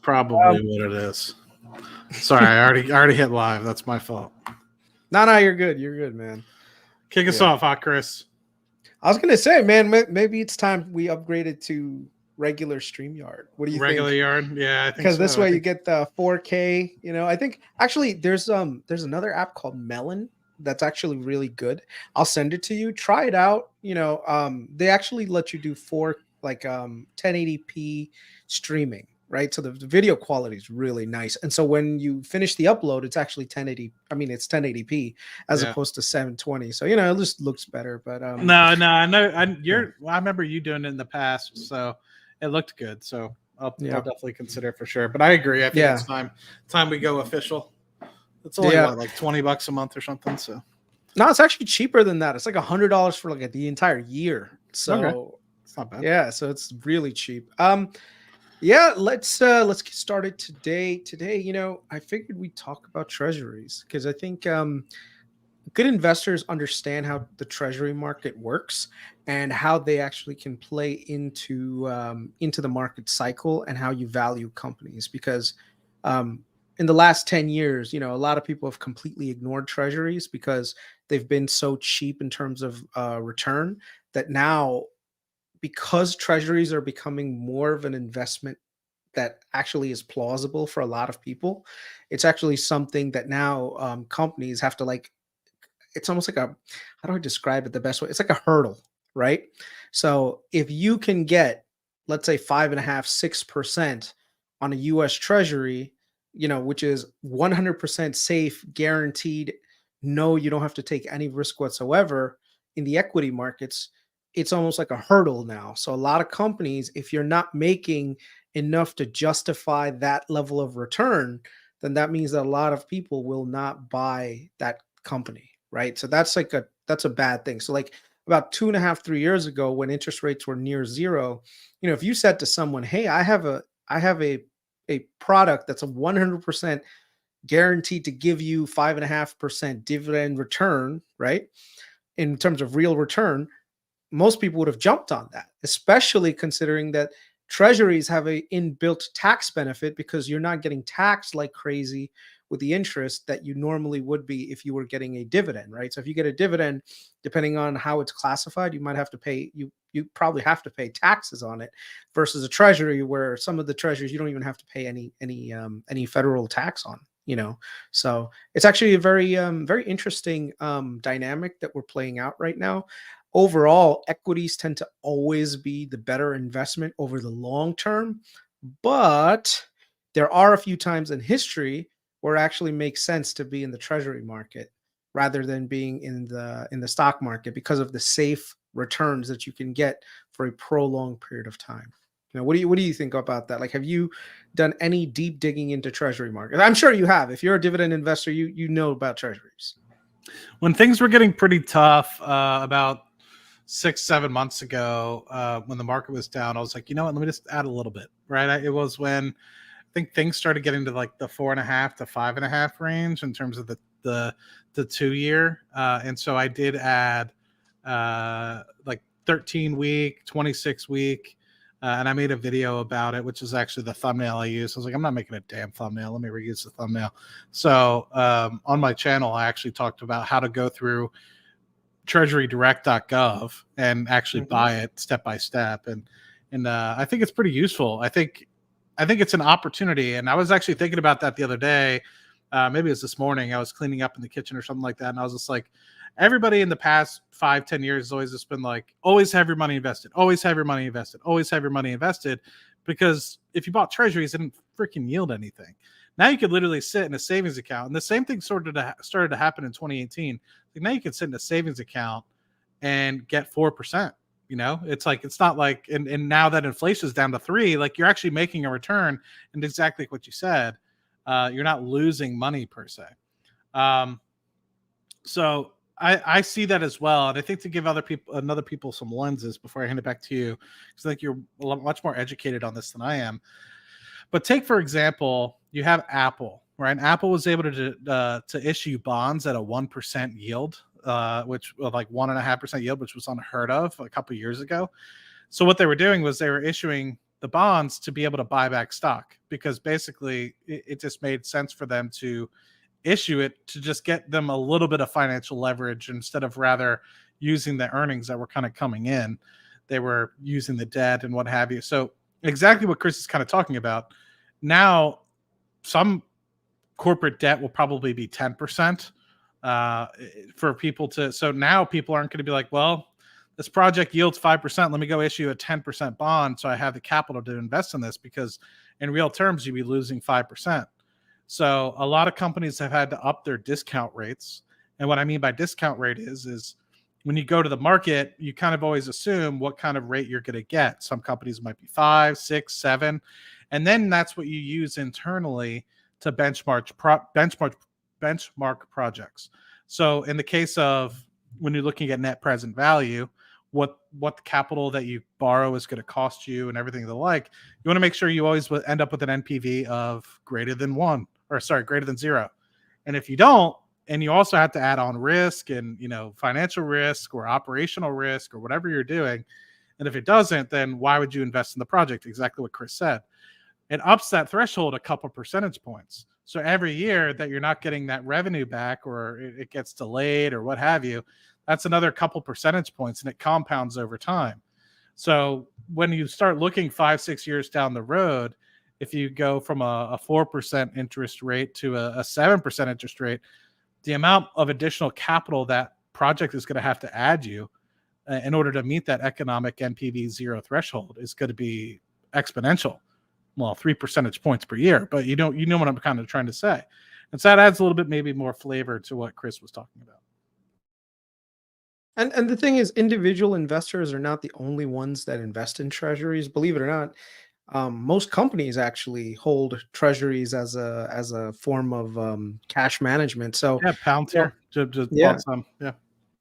Probably what it is. Sorry, I already hit live. That's my fault. No, you're good. You're good, man. Kick us off, Hot Chris. I was gonna say, man, maybe it's time we upgraded to regular StreamYard. What do you Regular think? yard? Yeah, I think Because so. this way you get the 4K. I think actually there's another app called Melon that's actually really good. I'll send it to you. Try it out. They actually let you do 1080p streaming, right? So the video quality is really nice. And so when you finish the upload, it's actually 1080. I mean, it's 1080p as opposed to 720. So it just looks better. But no, I know. I remember you doing it in the past, so it looked good. So I'll definitely consider it for sure. But I agree. I think it's time we go official. It's only like $20 a month or something. So no, it's actually cheaper than that. It's like $100 for like the entire year. So it's not bad. Yeah, so it's really cheap. Let's get started today. Today, I figured we'd talk about treasuries because I think good investors understand how the treasury market works and how they actually can play into the market cycle and how you value companies. Because in the last 10 years, a lot of people have completely ignored treasuries because they've been so cheap in terms of return that now, because treasuries are becoming more of an investment that actually is plausible for a lot of people, it's actually something that now companies have to it's almost like how do I describe it the best way? It's like a hurdle, right? So if you can get, let's say 5.5-6% on a US Treasury, which is 100% safe, guaranteed, no, you don't have to take any risk whatsoever in the equity markets, it's almost like a hurdle now. So a lot of companies, if you're not making enough to justify that level of return, then that means that a lot of people will not buy that company, right? So that's a bad thing. So like about 2.5, 3 years ago, when interest rates were near zero, if you said to someone, "Hey, I have a product that's a 100% guaranteed to give you 5.5% dividend return," right? In terms of real return, most people would have jumped on that, especially considering that treasuries have a inbuilt tax benefit because you're not getting taxed like crazy with the interest that you normally would be if you were getting a dividend, right? So if you get a dividend, depending on how it's classified, you might have to pay, you probably have to pay taxes on it, versus a treasury where some of the treasuries you don't even have to pay any federal tax on. So it's actually a very interesting dynamic that we're playing out right now. Overall, equities tend to always be the better investment over the long term, but there are a few times in history where it actually makes sense to be in the treasury market rather than being in the stock market because of the safe returns that you can get for a prolonged period of time. What do you think about that? Like, have you done any deep digging into treasury market? I'm sure you have. If you're a dividend investor, you know about treasuries. When things were getting pretty tough, about 6-7 months ago, when the market was down, I was like, you know what, let me just add a little bit, right? It was when I think things started getting to like the 4.5 to 5.5 range in terms of the 2-year. And so I did add like 13-week, 26-week. And I made a video about it, which is actually the thumbnail I used. I was like, I'm not making a damn thumbnail. Let me reuse the thumbnail. So on my channel, I actually talked about how to go through treasurydirect.gov and actually buy it step by step. And I think it's pretty useful. I think it's an opportunity. And I was actually thinking about that the other day. Maybe it was this morning. I was cleaning up in the kitchen or something like that. And I was just like, everybody in the past 5-10 years has always just been like, always have your money invested, always have your money invested, always have your money invested. Because if you bought treasuries, it didn't freaking yield anything. Now you could literally sit in a savings account. And the same thing started to happen in 2018. Like now you can sit in a savings account and get 4%. It's like, it's not like, and now that inflation is down to 3, like you're actually making a return. And exactly what you said, you're not losing money per se. So I see that as well. And I think to give other people some lenses before I hand it back to you, because I think you're much more educated on this than I am. But take, for example, you have Apple, right? Apple was able to issue bonds at a 1% yield, which like 1.5% yield, which was unheard of a couple of years ago. So what they were doing was they were issuing the bonds to be able to buy back stock, because basically it just made sense for them to issue it to just get them a little bit of financial leverage, instead of rather using the earnings that were kind of coming in. They were using the debt and what have you. So exactly what Chris is kind of talking about. Now, some corporate debt will probably be 10% for people to. So now people aren't going to be like, well, this project yields 5%. Let me go issue a 10% bond so I have the capital to invest in this, because in real terms, you'd be losing 5%. So a lot of companies have had to up their discount rates. And what I mean by discount rate is when you go to the market, you kind of always assume what kind of rate you're going to get. Some companies might be 5, 6, 7. And then that's what you use internally to benchmark projects. So in the case of when you're looking at net present value, what the capital that you borrow is going to cost you and everything the like, you want to make sure you always end up with an NPV of greater than greater than 0. And if you don't, and you also have to add on risk and, financial risk or operational risk or whatever you're doing, and if it doesn't, then why would you invest in the project? Exactly what Chris said. It ups that threshold a couple percentage points. So every year that you're not getting that revenue back, or it gets delayed or what have you, that's another couple percentage points, and it compounds over time. So when you start looking 5, 6 years down the road, if you go from a 4% interest rate to a 7% interest rate, the amount of additional capital that project is going to have to add you in order to meet that economic NPV 0 threshold is going to be exponential. Well, 3 percentage points per year, but you know what I'm kind of trying to say. And so that adds a little bit maybe more flavor to what Chris was talking about. And the thing is, individual investors are not the only ones that invest in treasuries. Believe it or not, most companies actually hold treasuries as a form of cash management. So, Yeah, you know, Palantir just yeah, bought some. Yeah.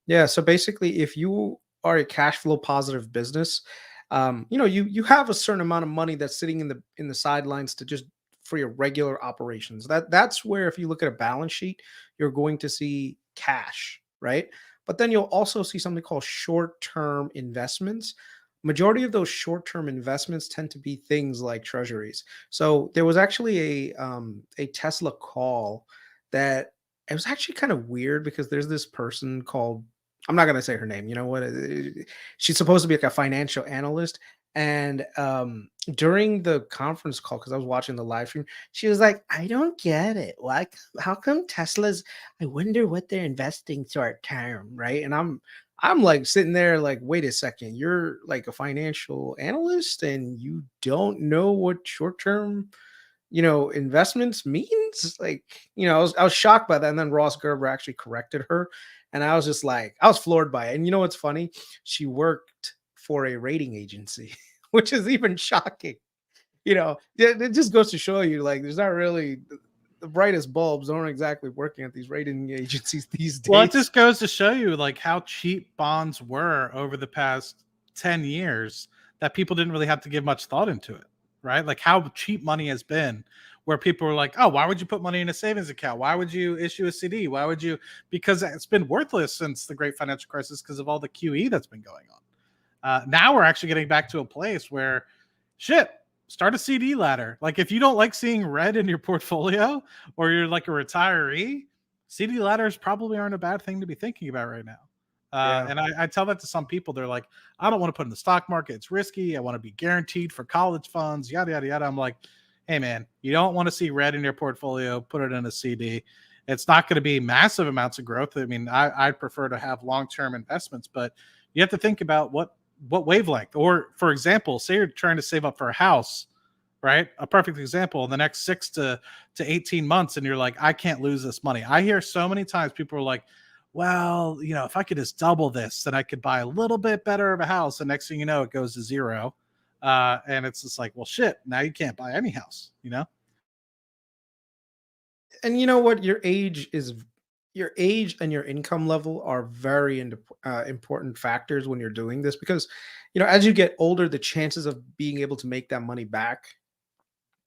yeah. So basically, if you are a cash flow positive business, you have a certain amount of money that's sitting in the sidelines to just for your regular operations. That's where, if you look at a balance sheet, you're going to see cash, right? But then you'll also see something called short-term investments. Majority of those short-term investments tend to be things like treasuries. So there was actually a Tesla call that it was actually kind of weird, because there's this person called, I'm not gonna say her name. You know what? She's supposed to be like a financial analyst, and during the conference call, because I was watching the live stream, she was like, "I don't get it. Why? How come Tesla's? I wonder what they're investing short term, right?" And I'm like sitting there like, wait a second, you're like a financial analyst and you don't know what short term investments means. Like, I was shocked by that. And then Ross Gerber actually corrected her. And I was just like, I was floored by it. And you know what's funny? She worked for a rating agency, which is even shocking. It just goes to show you, like, there's not really the brightest bulbs aren't exactly working at these rating agencies these Well, it days. just goes to show you like how cheap bonds were over the past 10 years, that people didn't really have to give much thought into it, right? Like how cheap money has been, where people were like, oh, why would you put money in a savings account? Why would you issue a CD? Why would you? Because it's been worthless since the great financial crisis because of all the QE that's been going on. Now we're actually getting back to a place where shit, start a CD ladder. Like if you don't like seeing red in your portfolio, or you're like a retiree, CD ladders probably aren't a bad thing to be thinking about right now. Yeah. And I tell that to some people. They're like, I don't want to put in the stock market. It's risky. I want to be guaranteed for college funds, yada, yada, yada. I'm like, hey, man, you don't want to see red in your portfolio. Put it in a CD. It's not going to be massive amounts of growth. I mean, I prefer to have long-term investments, but you have to think about what wavelength. Or, for example, say you're trying to save up for a house, right? A perfect example, in the next 6 to 18 months, and you're like, I can't lose this money. I hear so many times people are like, well, if I could just double this, then I could buy a little bit better of a house. And next thing you know, it goes to 0. And it's just like, well, shit, now you can't buy any house. And you know what? Your age and your income level are very important factors when you're doing this, because as you get older, the chances of being able to make that money back,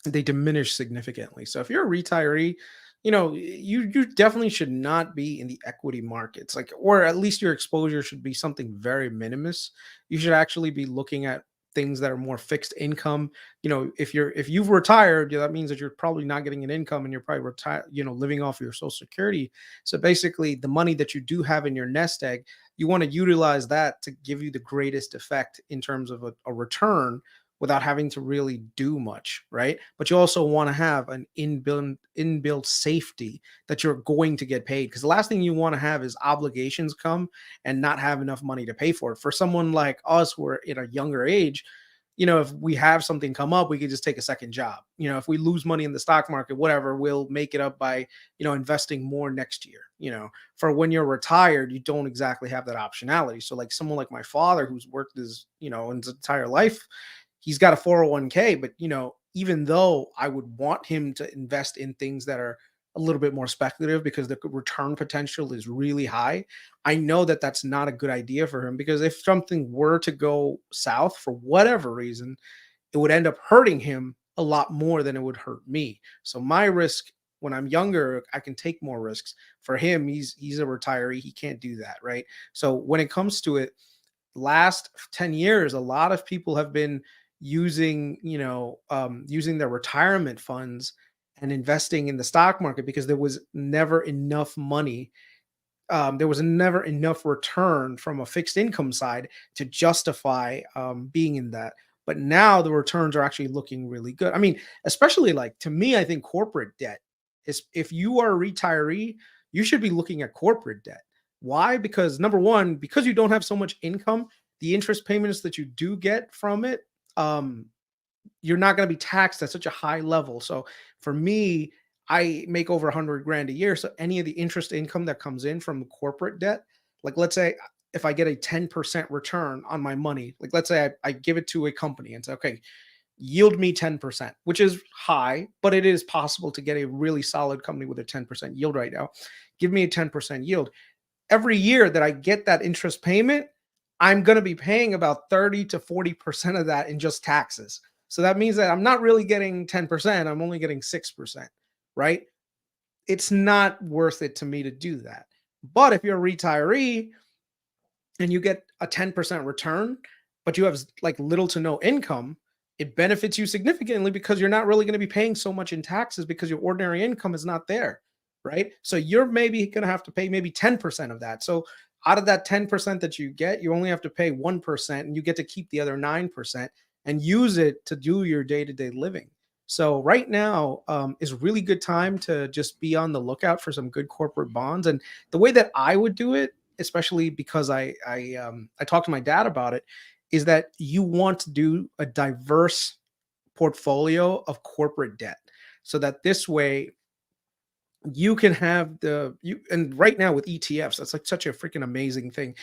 they diminish significantly. So if you're a retiree, you definitely should not be in the equity markets, like, or at least your exposure should be something very minimus. You should actually be looking at things that are more fixed income. If you've retired, that means that you're probably not getting an income, and you're probably retired, living off your social security. So basically, the money that you do have in your nest egg, you want to utilize that to give you the greatest effect in terms of a return without having to really do much, right? But you also want to have an inbuilt safety that you're going to get paid, because the last thing you want to have is obligations come and not have enough money to pay for it. For someone like us, who are in a younger age, if we have something come up, we could just take a second job. If we lose money in the stock market, whatever, we'll make it up by, investing more next year. For when you're retired, you don't exactly have that optionality. So like someone like my father, who's worked his, his entire life, he's got a 401k, but even though I would want him to invest in things that are a little bit more speculative because the return potential is really high, I know that that's not a good idea for him, because if something were to go south for whatever reason, it would end up hurting him a lot more than it would hurt me. So my risk when I'm younger, I can take more risks. For him, he's a retiree, he can't do that, right? So when it comes to it, last 10 years, a lot of people have been using, using their retirement funds and investing in the stock market, because there was never enough money. There was never enough return from a fixed income side to justify being in that. But now the returns are actually looking really good. I mean, especially like, to me, I think corporate debt is, if you are a retiree, you should be looking at corporate debt. Why? Because number one, because you don't have so much income, the interest payments that you do get from it, um, you're not going to be taxed at such a high level. So for me, I make over 100 grand a year. So any of the interest income that comes in from corporate debt, like let's say if I get a 10% return on my money, like let's say I give it to a company and say, okay, yield me 10%, which is high, but it is possible to get a really solid company with a 10% yield right now. Give me a 10% yield. Every year that I get that interest payment, I'm going to be paying about 30 to 40% of that in just taxes. So that means that I'm not really getting 10%, I'm only getting 6%, right? It's not worth it to me to do that. But if you're a retiree and you get a 10% return, but you have like little to no income, it benefits you significantly, because you're not really going to be paying so much in taxes because your ordinary income is not there, right? So you're maybe going to have to pay maybe 10% of that. So out of that 10% that you get, you only have to pay 1%, and you get to keep the other 9% and use it to do your day-to-day living. So right now is a really good time to just be on the lookout for some good corporate bonds. And the way that I would do it, especially because I talked to my dad about it, is that you want to do a diverse portfolio of corporate debt, so that this way you can have and right now with ETFs, that's like such a freaking amazing thing.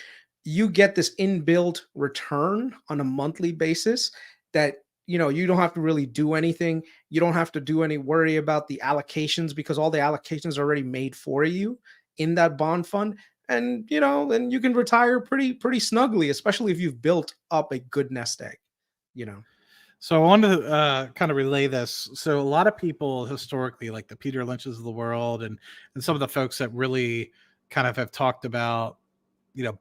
You get this inbuilt return on a monthly basis that, you don't have to really do anything. You don't have to do any worry about the allocations, because all the allocations are already made for you in that bond fund. And then you can retire pretty snugly, especially if you've built up a good nest egg, you know. So I wanted to kind of relay this. So a lot of people historically, like the Peter Lynch's of the world, and some of the folks that really kind of have talked about,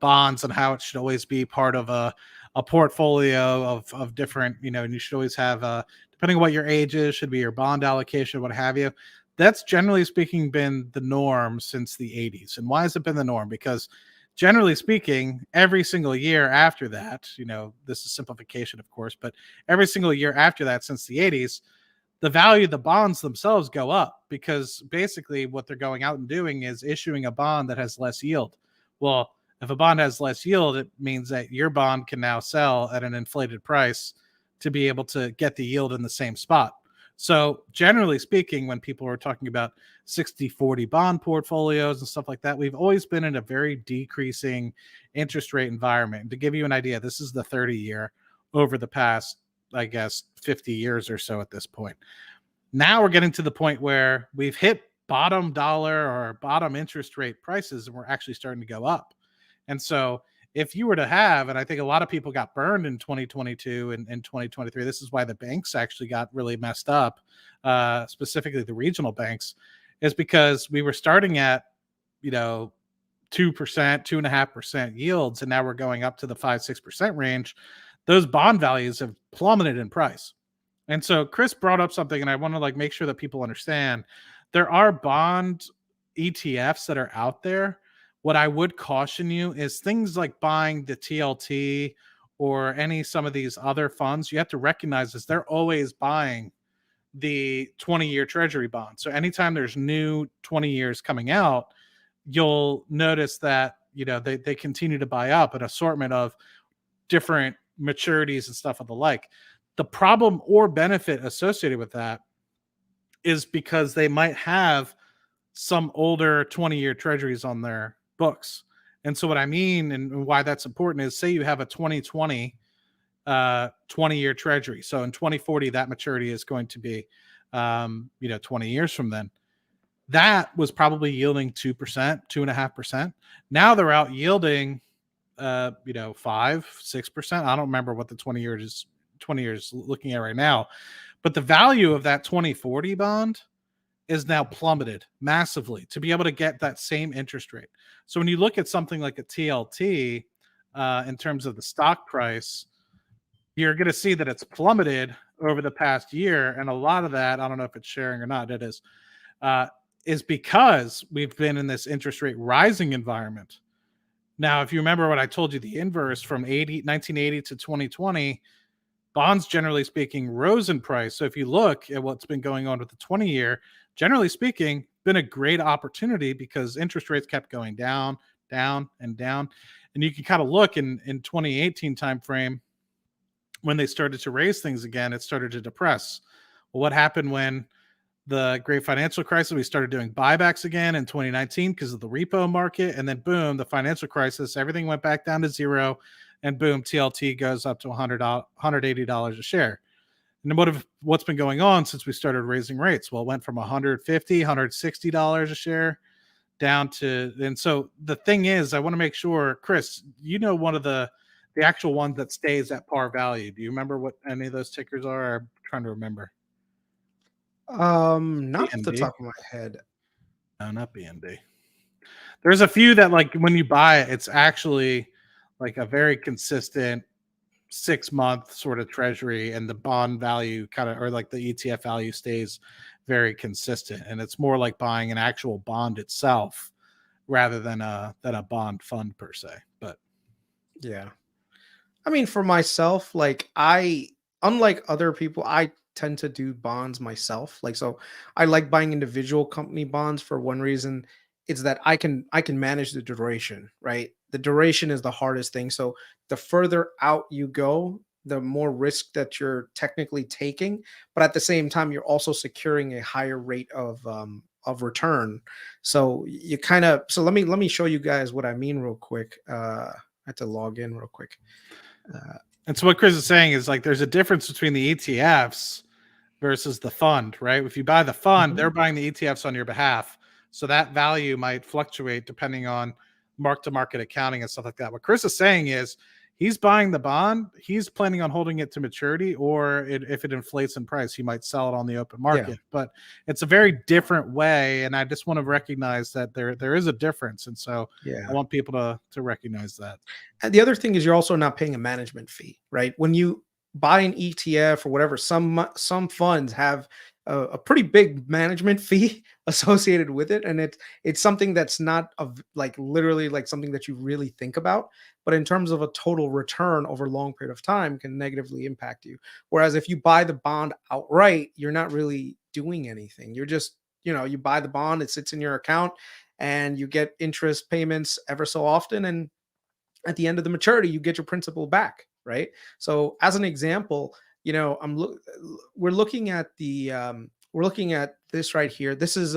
bonds and how it should always be part of a portfolio of different, and you should always have depending on what your age is, should be your bond allocation, what have you. That's generally speaking been the norm since the 80s. And why has it been the norm? Because generally speaking, every single year after that, this is simplification, of course, but every single year after that, since the 80s, the value of the bonds themselves go up, because basically what they're going out and doing is issuing a bond that has less yield. Well, if a bond has less yield, it means that your bond can now sell at an inflated price to be able to get the yield in the same spot. So generally speaking, when people are talking about 60-40 bond portfolios and stuff like that, we've always been in a very decreasing interest rate environment. And to give you an idea, this is the 30-year over the past, I guess, 50 years or so at this point. Now we're getting to the point where we've hit bottom dollar or bottom interest rate prices, and we're actually starting to go up. And so if you were to have, and I think a lot of people got burned in 2022 and 2023, this is why the banks actually got really messed up, specifically the regional banks, is because we were starting at, 2%, 2.5% yields, and now we're going up to the 5-6% range. those bond values have plummeted in price. And so Chris brought up something, and I want to like make sure that people understand there are bond ETFs that are out there. What I would caution you is things like buying the TLT or some of these other funds. You have to recognize is they're always buying the 20-year treasury bond. So anytime there's new 20 years coming out, you'll notice that they continue to buy up an assortment of different maturities and stuff of the like. The problem or benefit associated with that is because they might have some older 20-year treasuries on their books. And so what I mean and why that's important is, say you have a 2020 20-year treasury. So in 2040, that maturity is going to be 20 years from then. That was probably yielding 2%, 2.5%. Now they're out yielding 5-6%. I don't remember what the 20 years looking at right now, but the value of that 2040 bond is now plummeted massively to be able to get that same interest rate. So when you look at something like a TLT in terms of the stock price, you're going to see that it's plummeted over the past year. And a lot of that, I don't know if it's sharing or not, it is because we've been in this interest rate rising environment. Now, if you remember what I told you, the inverse from 1980 to 2020, bonds, generally speaking, rose in price. So if you look at what's been going on with the 20-year, generally speaking, been a great opportunity because interest rates kept going down, down, and down. And you can kind of look in 2018 timeframe, when they started to raise things again, it started to depress. Well, what happened when the great financial crisis? We started doing buybacks again in 2019 because of the repo market. And then boom, the financial crisis, everything went back down to zero. And boom, TLT goes up to $180 a share. And what's been going on since we started raising rates? Well, it went from $150, $160 a share down to, and so the thing is, I want to make sure, Chris, one of the actual ones that stays at par value. Do you remember what any of those tickers are? I'm trying to remember. Not off the BNB? top of my head. No, not BNB. There's a few that, like, when you buy it, it's actually like a very consistent 6-month sort of treasury, and the bond value kind of, or like the ETF value, stays very consistent. And it's more like buying an actual bond itself rather than a bond fund per se. But Yeah. I mean, for myself, like unlike other people, I tend to do bonds myself. Like, so I like buying individual company bonds for one reason. It's that I can manage the duration, right? The duration is the hardest thing. So the further out you go, the more risk that you're technically taking, but at the same time, you're also securing a higher rate of return. So you kind of, so let me show you guys what I mean real quick. I had to log in real quick. And so what Chris is saying is, like, there's a difference between the ETFs versus the fund, right? If you buy the fund, they're buying the ETFs on your behalf. So that value might fluctuate depending on mark-to-market accounting and stuff like that. What Chris is saying is he's buying the bond. He's planning on holding it to maturity, or if it inflates in price, he might sell it on the open market. Yeah. But it's a very different way, and I just want to recognize that there is a difference. And so Yeah. I want people to recognize that. And the other thing is you're also not paying a management fee, right? When you buy an ETF or whatever, some funds have a pretty big management fee associated with it, and it's something that's not of like literally like something that you really think about, but in terms of a total return over a long period of time can negatively impact you. Whereas if you buy the bond outright, you're not really doing anything. You're just, you buy the bond, it sits in your account, and you get interest payments ever so often, and at the end of the maturity you get your principal back, right? So as an example, we're looking at we're looking at this right here. This is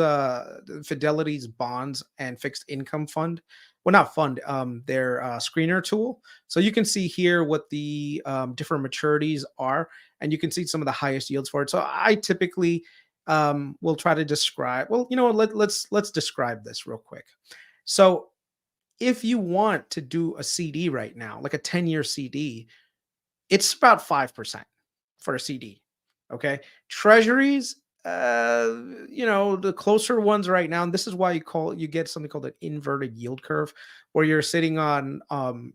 Fidelity's bonds and fixed income fund. Well, not fund, their screener tool. So you can see here what the different maturities are, and you can see some of the highest yields for it. So I typically will try to describe, well, let's describe this real quick. So if you want to do a CD right now, like a 10-year CD, it's about 5% for a CD. Okay. Treasuries, the closer ones right now, and this is why you get something called an inverted yield curve, where you're sitting on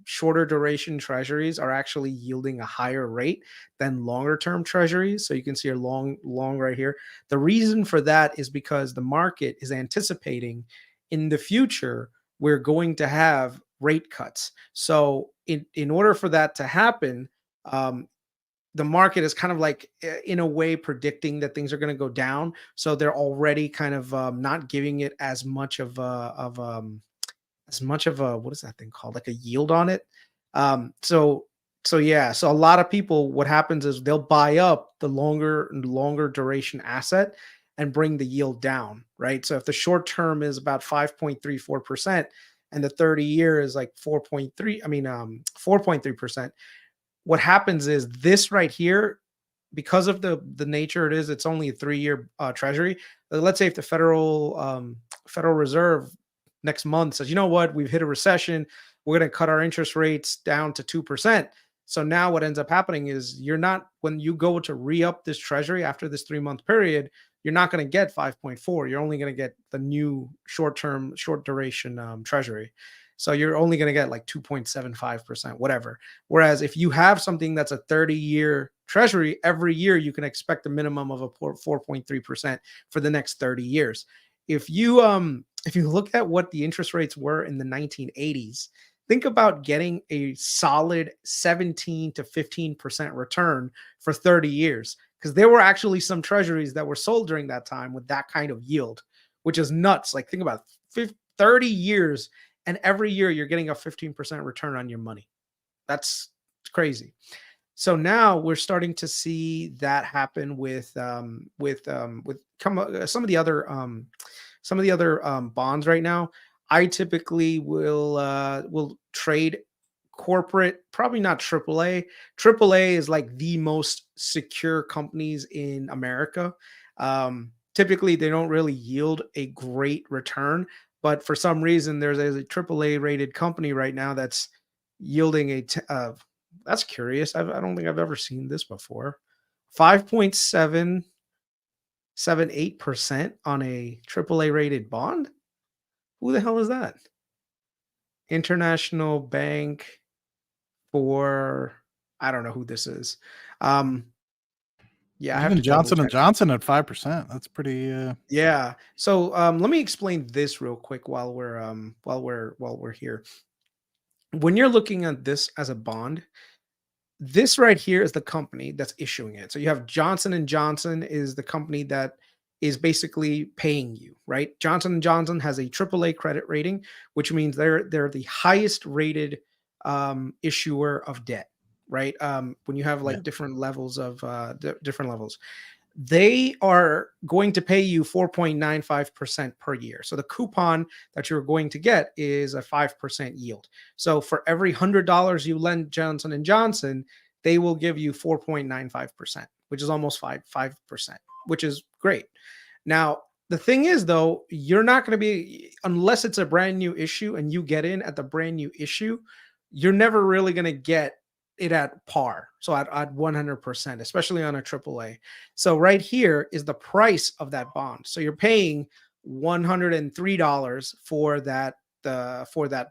shorter duration treasuries are actually yielding a higher rate than longer term treasuries. So you can see a long right here. The reason for that is because the market is anticipating in the future we're going to have rate cuts. So in order for that to happen, um, the market is kind of like in a way predicting that things are going to go down, so they're already kind of not giving it as much of a, what is that thing called, like a yield on it. So yeah, so a lot of people, what happens is they'll buy up the longer duration asset and bring the yield down, right? So if the short term is about 5.34% and the 30-year is like 4.3, I mean 4.3%, what happens is this right here, because of the nature it is, it's only a 3-year treasury. Let's say if the Federal Reserve next month says, you know what, we've hit a recession, we're going to cut our interest rates down to 2%. So now what ends up happening is, you're not, when you go to re-up this treasury after this 3-month period, you're not going to get 5.4. You're only going to get the new short duration treasury. So you're only going to get like 2.75%, whatever. Whereas if you have something that's a 30-year treasury, every year you can expect a minimum of a 4.3% for the next 30 years. If you look at what the interest rates were in the 1980s, think about getting a solid 17 to 15% return for 30 years, because there were actually some treasuries that were sold during that time with that kind of yield, which is nuts. Like, think about 30 years, and every year you're getting a 15% return on your money. That's crazy. So now we're starting to see that happen some of the other bonds right now. I typically will trade corporate, probably not AAA. AAA is like the most secure companies in America. Typically, they don't really yield a great return, but for some reason, there's a AAA rated company right now that's yielding that's curious. I don't think I've ever seen this before. 5.778% on a AAA rated bond. Who the hell is that? International Bank for, I don't know who this is. Um, yeah, I have Even to double Johnson and check. Johnson at 5%. That's pretty. Yeah. So let me explain this real quick while we're here. When you're looking at this as a bond, this right here is the company that's issuing it. So you have Johnson and Johnson is the company that is basically paying you, right? Johnson and Johnson has a AAA credit rating, which means they're the highest rated issuer of debt, right? When you have Yeah. like different levels of different levels, they are going to pay you 4.95% per year. So the coupon that you're going to get is a 5% yield. So for every $100 you lend Johnson and Johnson, they will give you 4.95%, which is almost 5%, which is great. Now, the thing is though, you're not going to be, unless it's a brand new issue and you get in at the brand new issue, you're never really going to get it at par. So at 100%, especially on a AAA. So right here is the price of that bond. So you're paying $103 for that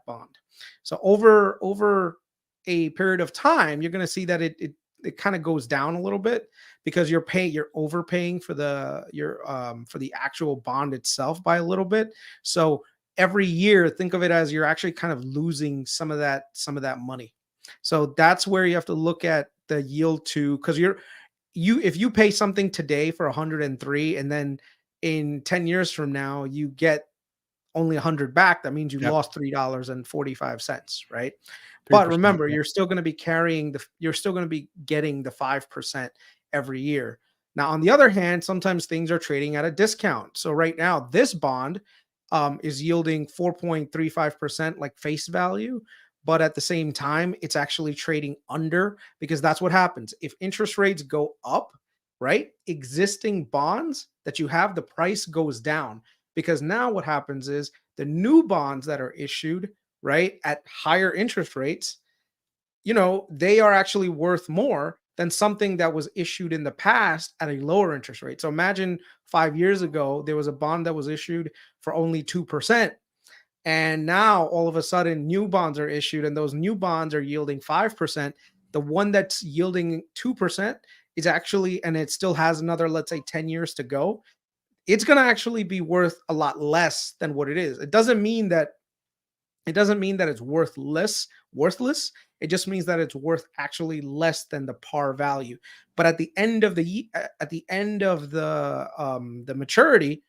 bond. So over a period of time, you're going to see that it kind of goes down a little bit, because you're overpaying for the actual bond itself by a little bit. So every year, think of it as you're actually kind of losing some of that money. So that's where you have to look at the yield to, because if you pay something today for 103, and then in 10 years from now you get only 100 back, that means you Yep. lost $3.45, right? But 3%. remember, Yep. you're still going to be getting the 5% every year. Now, on the other hand, sometimes things are trading at a discount. So right now, this bond is yielding 4.35% like face value, but at the same time, it's actually trading under, because that's what happens. If interest rates go up, right? Existing bonds that you have, the price goes down, because now what happens is the new bonds that are issued, right, at higher interest rates, they are actually worth more than something that was issued in the past at a lower interest rate. So imagine 5 years ago, there was a bond that was issued for only 2%. And now all of a sudden, new bonds are issued, and those new bonds are yielding 5%. The one that's yielding 2% is actually, and it still has another, let's say, 10 years to go. It's going to actually be worth a lot less than what it is. It doesn't mean that it's worthless. It just means that it's worth actually less than the par value. But at the end of the maturity,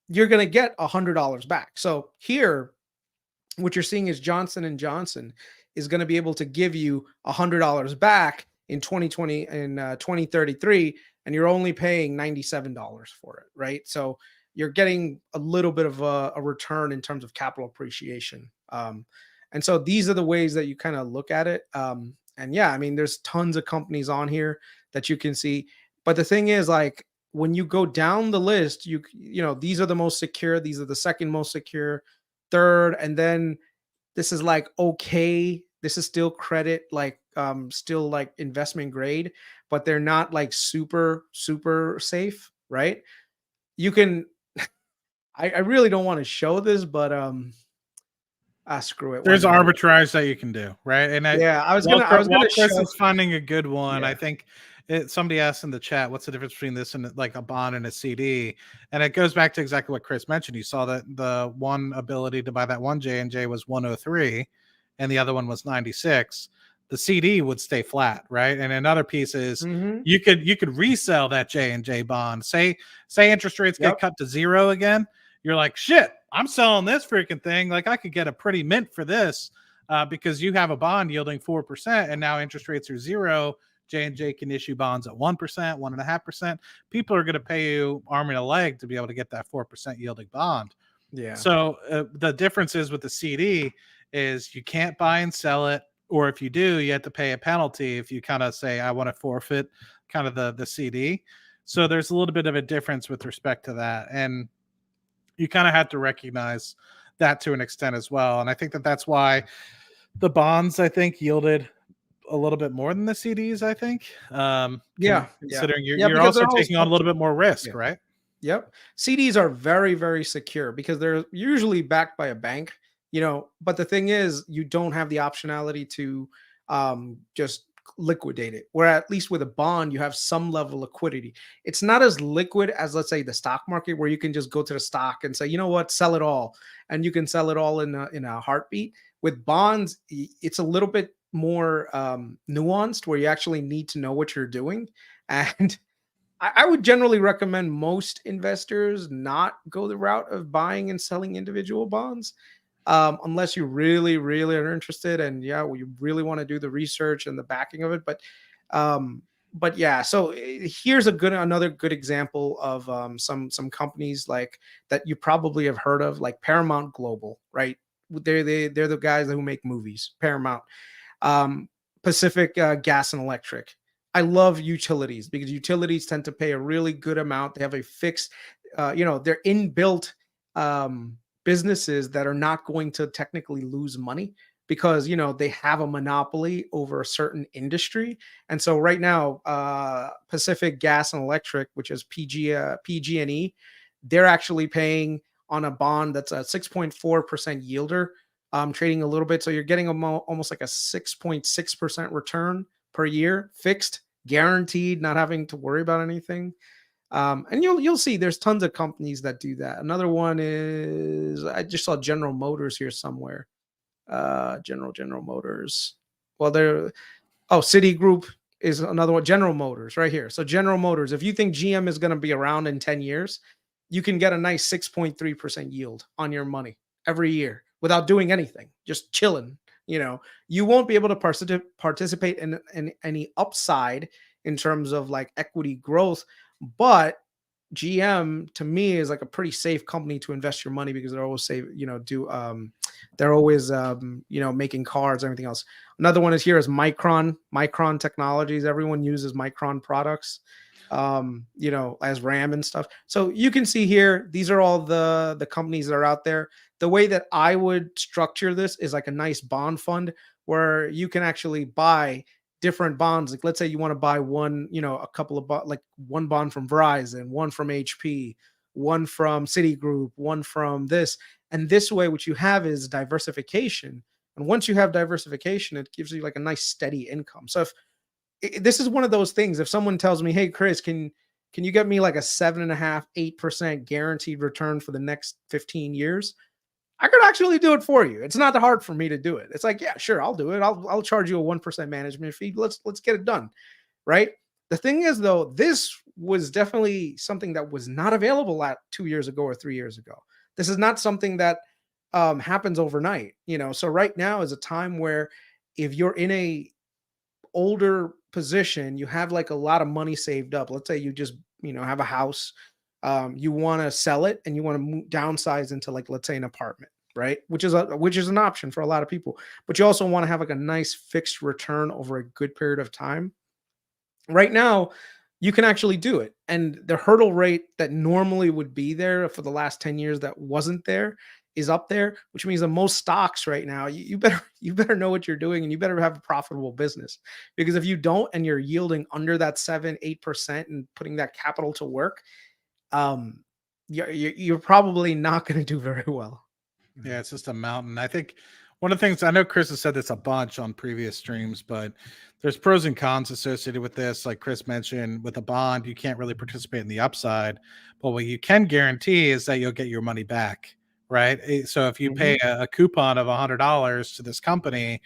you're going to get $100 back. So here, what you're seeing is Johnson and Johnson is going to be able to give you $100 back in 2020 and 2033, and you're only paying $97 for it, right? So you're getting a little bit of a return in terms of capital appreciation. And so these are the ways that you kind of look at it. And yeah, I mean, there's tons of companies on here that you can see. But the thing is, like, when you go down the list, these are the most secure, these are the second most secure, third, and then this is like okay, this is still credit, like still like investment grade, but they're not like super super safe, right? You can I really don't want to show this, but screw it, why There's not? arbitrage that you can do, right? And Yeah, I was while gonna I was While gonna Chris show. is finding a good one, I Yeah. think somebody asked in the chat, "What's the difference between this and like a bond and a CD?" And it goes back to exactly what Chris mentioned. You saw that the one ability to buy that one J&J was 103, and the other one was 96. The CD would stay flat, right? And another piece is Mm-hmm. you could resell that J&J bond. Say interest rates get Yep. cut to zero again. You're like, shit, I'm selling this freaking thing. Like I could get a pretty mint for this because you have a bond yielding 4%, and now interest rates are zero. J&J can issue bonds at 1%, 1.5%. People are going to pay you arm and a leg to be able to get that 4% yielding bond. Yeah. So the difference is with the CD is you can't buy and sell it, or if you do, you have to pay a penalty if you kind of say I want to forfeit kind of the CD. So there's a little bit of a difference with respect to that, and you kind of have to recognize that to an extent as well. And I think that that's why the bonds, I think, yielded a little bit more than the CDs, I think, Yeah. Yeah. considering Yeah. you're Because also they're all taking on a little bit more risk, yeah. right? Yep. CDs are very, very secure because they're usually backed by a bank, but the thing is, you don't have the optionality to just liquidate it. Where at least with a bond, you have some level of liquidity. It's not as liquid as, let's say, the stock market, where you can just go to the stock and say, you know what, sell it all. And you can sell it all in a heartbeat. With bonds, it's a little bit more nuanced, where you actually need to know what you're doing. And I would generally recommend most investors not go the route of buying and selling individual bonds, unless you really, really are interested, and yeah, well, you really want to do the research and the backing of it. Um, but yeah, so here's another good example of some companies like that you probably have heard of, like Paramount Global, right? They're the guys who make movies. Paramount, um, Pacific Gas and Electric. I love utilities because utilities tend to pay a really good amount. They have a fixed, they're inbuilt businesses that are not going to technically lose money because they have a monopoly over a certain industry. And so right now, Pacific Gas and Electric, which is PG&E, they're actually paying on a bond that's a 6.4% yielder, trading a little bit. So you're getting almost like a 6.6% return per year, fixed, guaranteed, not having to worry about anything. And you'll see there's tons of companies that do that. Another one is, I just saw General Motors here somewhere. General Motors. Well, they're Citigroup is another one. General Motors right here. So General Motors, if you think GM is going to be around in 10 years, you can get a nice 6.3% yield on your money every year without doing anything, just chilling. You won't be able to participate in any upside in terms of like equity growth, but GM to me is like a pretty safe company to invest your money because they're always safe, they're always making cars, everything else. Another one is here is Micron Technologies. Everyone uses Micron products, as RAM and stuff. So you can see here, these are all the companies that are out there. The way that I would structure this is like a nice bond fund where you can actually buy different bonds. Like let's say you want to buy one, a couple of like one bond from Verizon, one from HP, one from Citigroup, one from this. And this way, what you have is diversification. And once you have diversification, it gives you like a nice steady income. So if this is one of those things, if someone tells me, "Hey, Chris, can you get me like a 7.5, 8% guaranteed return for the next 15 years?" I could actually do it for you. It's not that hard for me to do it. It's like, yeah, sure, I'll do it. I'll charge you a 1% management fee. Let's get it done. Right. The thing is, though, this was definitely something that was not available at 2 years ago or 3 years ago. This is not something that happens overnight. So right now is a time where if you're in a older position, you have like a lot of money saved up. Let's say you just, have a house, you want to sell it and you want to downsize into like, let's say an apartment, right? Which is an option for a lot of people, but you also want to have like a nice fixed return over a good period of time. Right now, you can actually do it. And the hurdle rate that normally would be there for the last 10 years that wasn't there is up there, which means that most stocks right now, you better you better know what you're doing and you better have a profitable business. Because if you don't and you're yielding under that 7-8% and putting that capital to work, um, you're probably not going to do very well. Yeah, it's just a mountain. I think one of the things I know Chris has said this a bunch on previous streams, but there's pros and cons associated with this. Like Chris mentioned, with a bond, you can't really participate in the upside, but what you can guarantee is that you'll get your money back, right? So if you Mhm. pay a coupon of $100 to this company,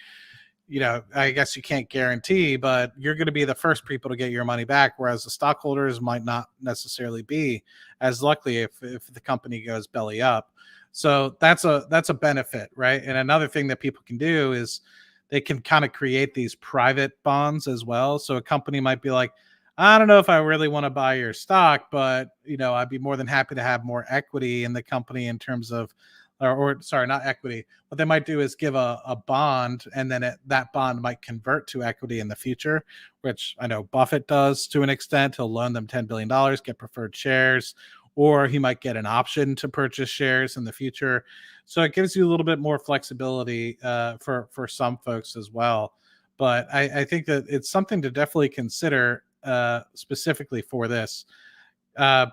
I guess you can't guarantee, but you're going to be the first people to get your money back, whereas the stockholders might not necessarily be as lucky if the company goes belly up. So that's a benefit, right? And another thing that people can do is they can kind of create these private bonds as well. So a company might be like, I don't know if I really want to buy your stock, but I'd be more than happy to have more equity in the company in terms of, or sorry, not equity. What they might do is give a bond, and then that bond might convert to equity in the future, which I know Buffett does to an extent. He'll loan them $10 billion, get preferred shares, or he might get an option to purchase shares in the future. So it gives you a little bit more flexibility for some folks as well. But I think that it's something to definitely consider specifically for this.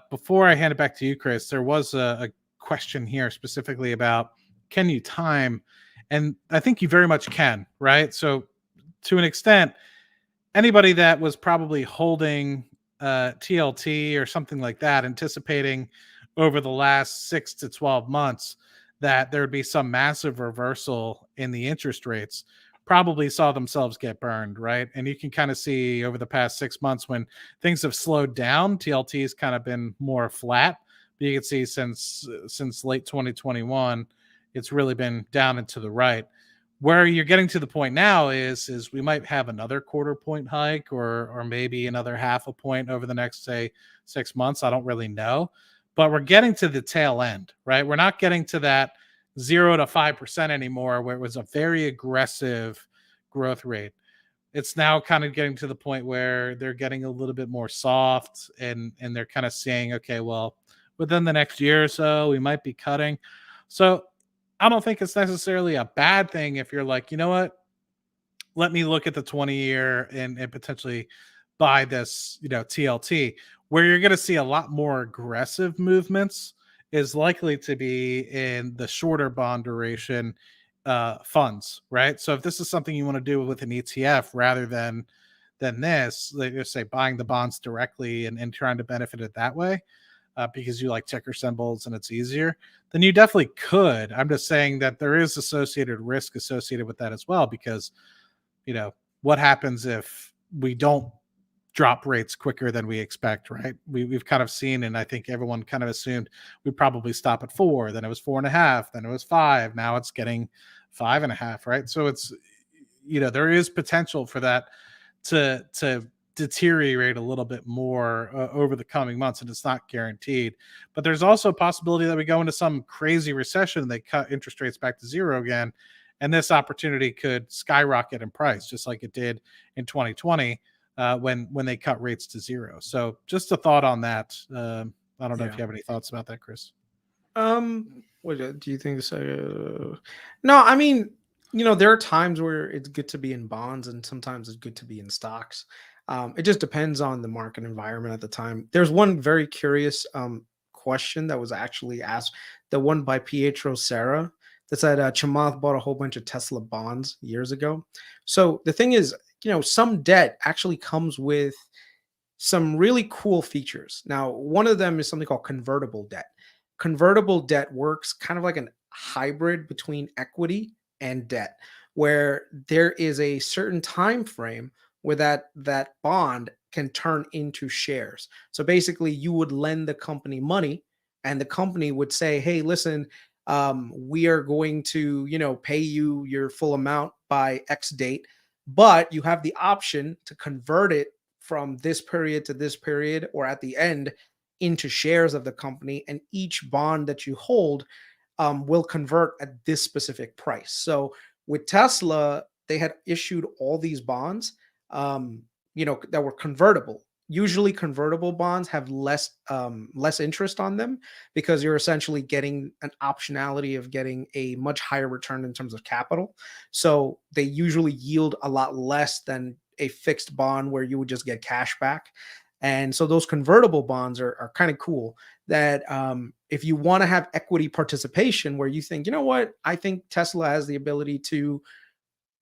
Before I hand it back to you, Chris, there was a question here specifically about can you time? And I think you very much can, right? So to an extent, anybody that was probably holding TLT or something like that, anticipating over the last 6 to 12 months that there would be some massive reversal in the interest rates, probably saw themselves get burned, right? And you can kind of see over the past 6 months when things have slowed down, TLT has kind of been more flat. But you can see since late 2021, it's really been down and to the right. Where you're getting to the point now is we might have another quarter point hike or maybe another half a point over the next, say, 6 months. I don't really know, but we're getting to the tail end, right? We're not getting to that 0 to 5% anymore, where it was a very aggressive growth rate. It's now kind of getting to the point where they're getting a little bit more soft, and they're kind of saying, okay, well, within the next year or so, we might be cutting. So I don't think it's necessarily a bad thing if you're like, you know what, let me look at the 20-year and potentially buy this, TLT. Where you're going to see a lot more aggressive movements is likely to be in the shorter bond duration funds, right? So if this is something you want to do with an ETF rather than this, like just say buying the bonds directly and trying to benefit it that way, because you like ticker symbols and it's easier, then you definitely could. I'm just saying that there is associated risk associated with that as well, because you know what happens if we don't drop rates quicker than we expect, right? We've kind of seen, and I think everyone kind of assumed we'd probably stop at 4, then it was 4.5, then it was 5, now it's getting 5.5, right? So it's, there is potential for that to deteriorate a little bit more over the coming months, and it's not guaranteed. But there's also a possibility that we go into some crazy recession and they cut interest rates back to zero again, and this opportunity could skyrocket in price, just like it did in 2020 when they cut rates to zero. So just a thought on that. I don't know if Yeah. you have any thoughts about that, Chris. What do you think? No, I mean, There are times where it's good to be in bonds and sometimes it's good to be in stocks. It just depends on the market environment at the time. There's one very curious question that was actually asked, the one by Pietro Serra, that said Chamath bought a whole bunch of Tesla bonds years ago. So the thing is, some debt actually comes with some really cool features. Now, one of them is something called convertible debt. Convertible debt works kind of like a hybrid between equity and debt, where there is a certain time frame where that bond can turn into shares. So basically, you would lend the company money, and the company would say, "Hey, listen, we are going to, pay you your full amount by X date, but you have the option to convert it from this period to this period or at the end into shares of the company, and each bond that you hold will convert at this specific price." So with Tesla, they had issued all these bonds, that were convertible. Usually, convertible bonds have less interest on them because you're essentially getting an optionality of getting a much higher return in terms of capital. So they usually yield a lot less than a fixed bond where you would just get cash back. And so those convertible bonds are kind of cool, that if you want to have equity participation where you think, what, I think Tesla has the ability to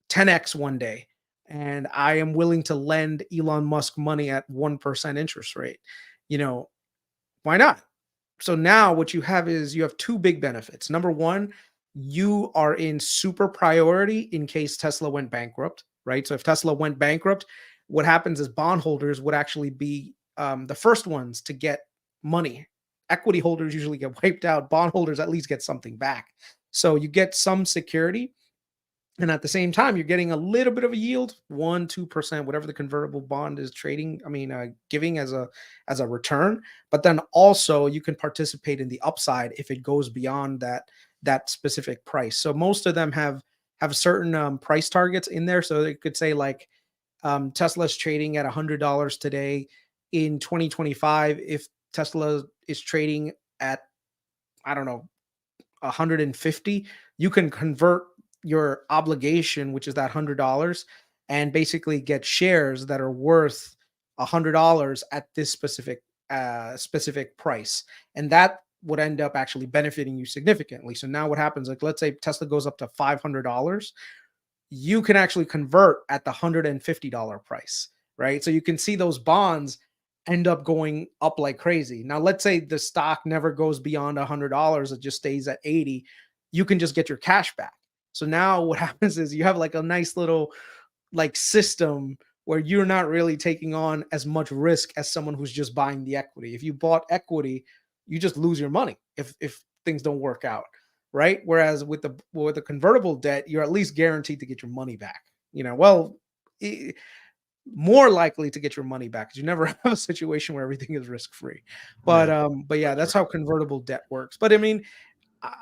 10x one day, and I am willing to lend Elon Musk money at 1% interest rate, you know, why not? So now what you have is you have two big benefits. Number one, you are in super priority in case Tesla went bankrupt, right? So if Tesla went bankrupt, what happens is bondholders would actually be the first ones to get money. Equity holders usually get wiped out. Bondholders at least get something back. So you get some security, and at the same time, you're getting a little bit of a yield, 1, 2%, whatever the convertible bond is trading. I mean, giving as a return. But then also you can participate in the upside if it goes beyond that specific price. So most of them have certain price targets in there. So they could say like Tesla's trading at $100 today. In 2025, if Tesla is trading at, I don't know, 150, you can convert your obligation, which is that $100, and basically get shares that are worth $100 at this specific price, and that would end up actually benefiting you significantly. So now what happens? Like, let's say Tesla goes up to $500, you can actually convert at the $150 price, right? So you can see those bonds end up going up like crazy. Now, let's say the stock never goes beyond $100, it just stays at 80, you can just get your cash back. So now what happens is you have like a nice little like system where you're not really taking on as much risk as someone who's just buying the equity. If you bought equity, you just lose your money if things don't work out, right? Whereas with the convertible debt, you're at least guaranteed to get your money back. Well, more likely to get your money back because you never have a situation where everything is risk free. But Yeah, but yeah, that's how convertible debt works. But I mean,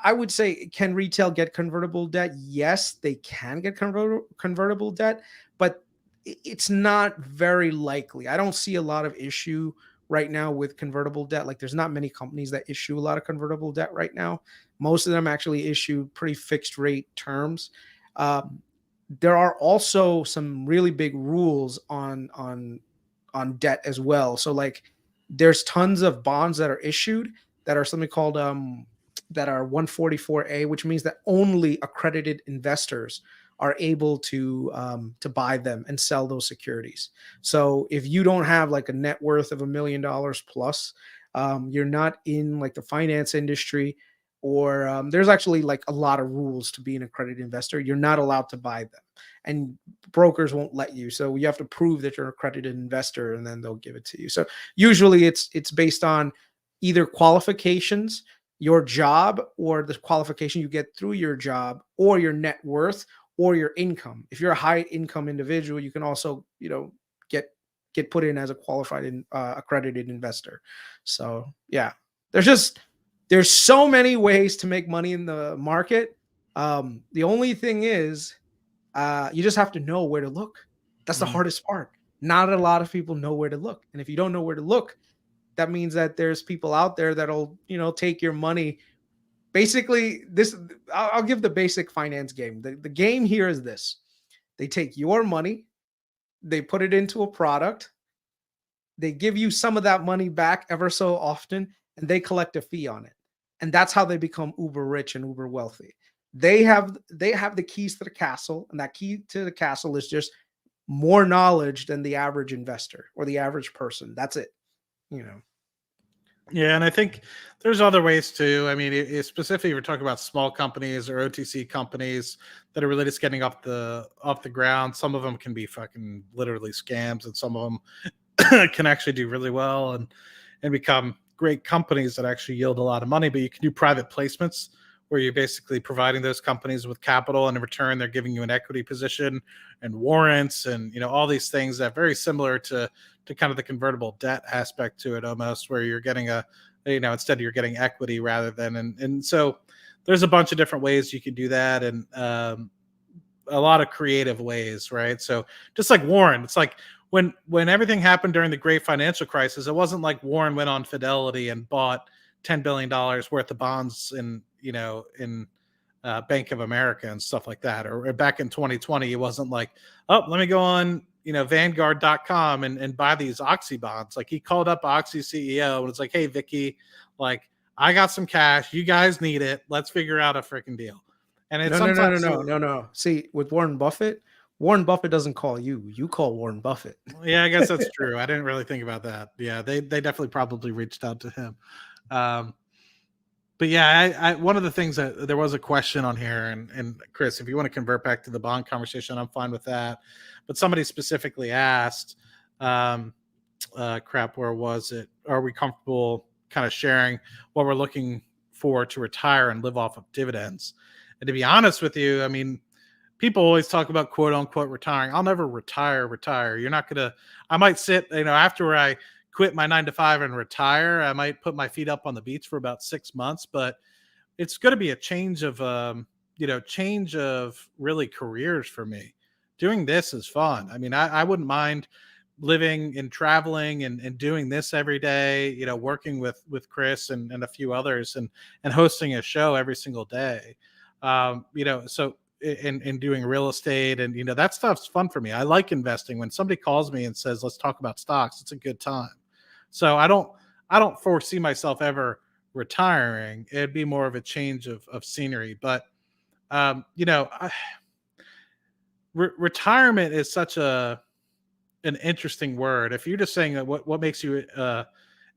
I would say, can retail get convertible debt? Yes, they can get convertible debt, but it's not very likely. I don't see a lot of issue right now with convertible debt. Like, there's not many companies that issue a lot of convertible debt right now. Most of them actually issue pretty fixed rate terms. Um, there are also some really big rules on debt as well. So like, there's tons of bonds that are issued that are something called that are 144A, which means that only accredited investors are able to buy them and sell those securities. So if you don't have like a net worth of $1 million plus, you're not in like the finance industry, or there's actually like a lot of rules to be an accredited investor. You're not allowed to buy them, and brokers won't let you. So you have to prove that you're an accredited investor, and then they'll give it to you. So usually it's based on either qualifications, your job, or the qualification you get through your job, or your net worth, or your income. If you're a high income individual, you can also, get put in as a qualified and accredited investor. So yeah, there's just there's so many ways to make money in the market. The only thing is, you just have to know where to look. That's the mm, hardest part. Not a lot of people know where to look, and if you don't know where to look, that means that there's people out there that'll take your money Basically, this I'll give the basic finance game. The game here is this: they take your money, they put it into a product, they give you some of that money back ever so often, and they collect a fee on it. And that's how they become uber rich and uber wealthy. They have the keys to the castle, and that key to the castle is just more knowledge than the average investor or the average person. That's it. You know. Yeah, and I think there's other ways too. I mean, specifically, if we're talking about small companies or OTC companies that are really just getting off the ground. Some of them can be fucking literally scams, and some of them can actually do really well and become great companies that actually yield a lot of money. But you can do private placements where you're basically providing those companies with capital, and in return, they're giving you an equity position and warrants, and all these things that are very similar to kind of the convertible debt aspect to it, almost, where you're getting instead you're getting equity rather than, and so there's a bunch of different ways you can do that, and a lot of creative ways, right? So just like Warren, it's like when everything happened during the great financial crisis, it wasn't like Warren went on Fidelity and bought $10 billion worth of bonds in Bank of America and stuff like that. Or back in 2020, it wasn't like, oh, let me go on, Vanguard.com and buy these Oxy bonds. Like, he called up Oxy CEO and it's like, hey, Vicky, like, I got some cash. You guys need it. Let's figure out a freaking deal. And it's No. See, with Warren Buffett doesn't call you. You call Warren Buffett. Yeah, I guess that's true. I didn't really think about that. Yeah, they definitely probably reached out to him. But yeah, I one of the things that there was a question on here, and Chris, if you want to convert back to the bond conversation, I'm fine with that. But somebody specifically asked, where was it? Are we comfortable kind of sharing what we're looking for to retire and live off of dividends? And to be honest with you, I mean, people always talk about quote unquote retiring. I'll never retire. You're not gonna. I might sit, after I quit my 9 to 5 and retire, I might put my feet up on the beach for about 6 months, but it's going to be a change of really careers for me. Doing this is fun. I mean, I wouldn't mind living and traveling and doing this every day, working with Chris and a few others and hosting a show every single day. So in doing real estate and that stuff's fun for me. I like investing. When somebody calls me and says, let's talk about stocks, it's a good time. So I don't foresee myself ever retiring. It'd be more of a change of scenery. But retirement is such an interesting word. If you're just saying that what makes you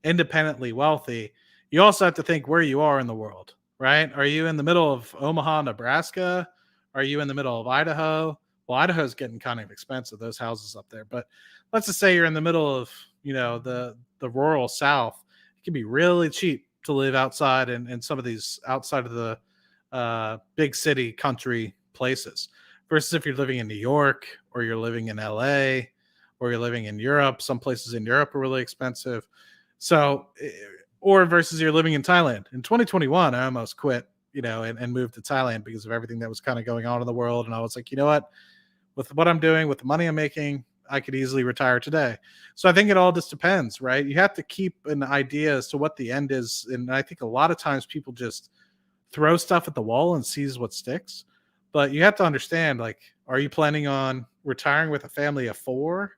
independently wealthy, you also have to think where you are in the world, right? Are you in the middle of Omaha, Nebraska? Are you in the middle of Idaho? Well, Idaho's getting kind of expensive, those houses up there. But let's just say you're in the middle of the rural South. It can be really cheap to live outside in some of these outside of the big city country places, versus if you're living in New York or you're living in LA or you're living in Europe. Some places in Europe are really expensive. So, or versus you're living in Thailand. In 2021, I almost quit, and moved to Thailand because of everything that was kind of going on in the world. And I was like, you know what? With what I'm doing, with the money I'm making, I could easily retire today. So I think it all just depends, right? You have to keep an idea as to what the end is. And I think a lot of times people just throw stuff at the wall and sees what sticks. But you have to understand, like, are you planning on retiring with a family of 4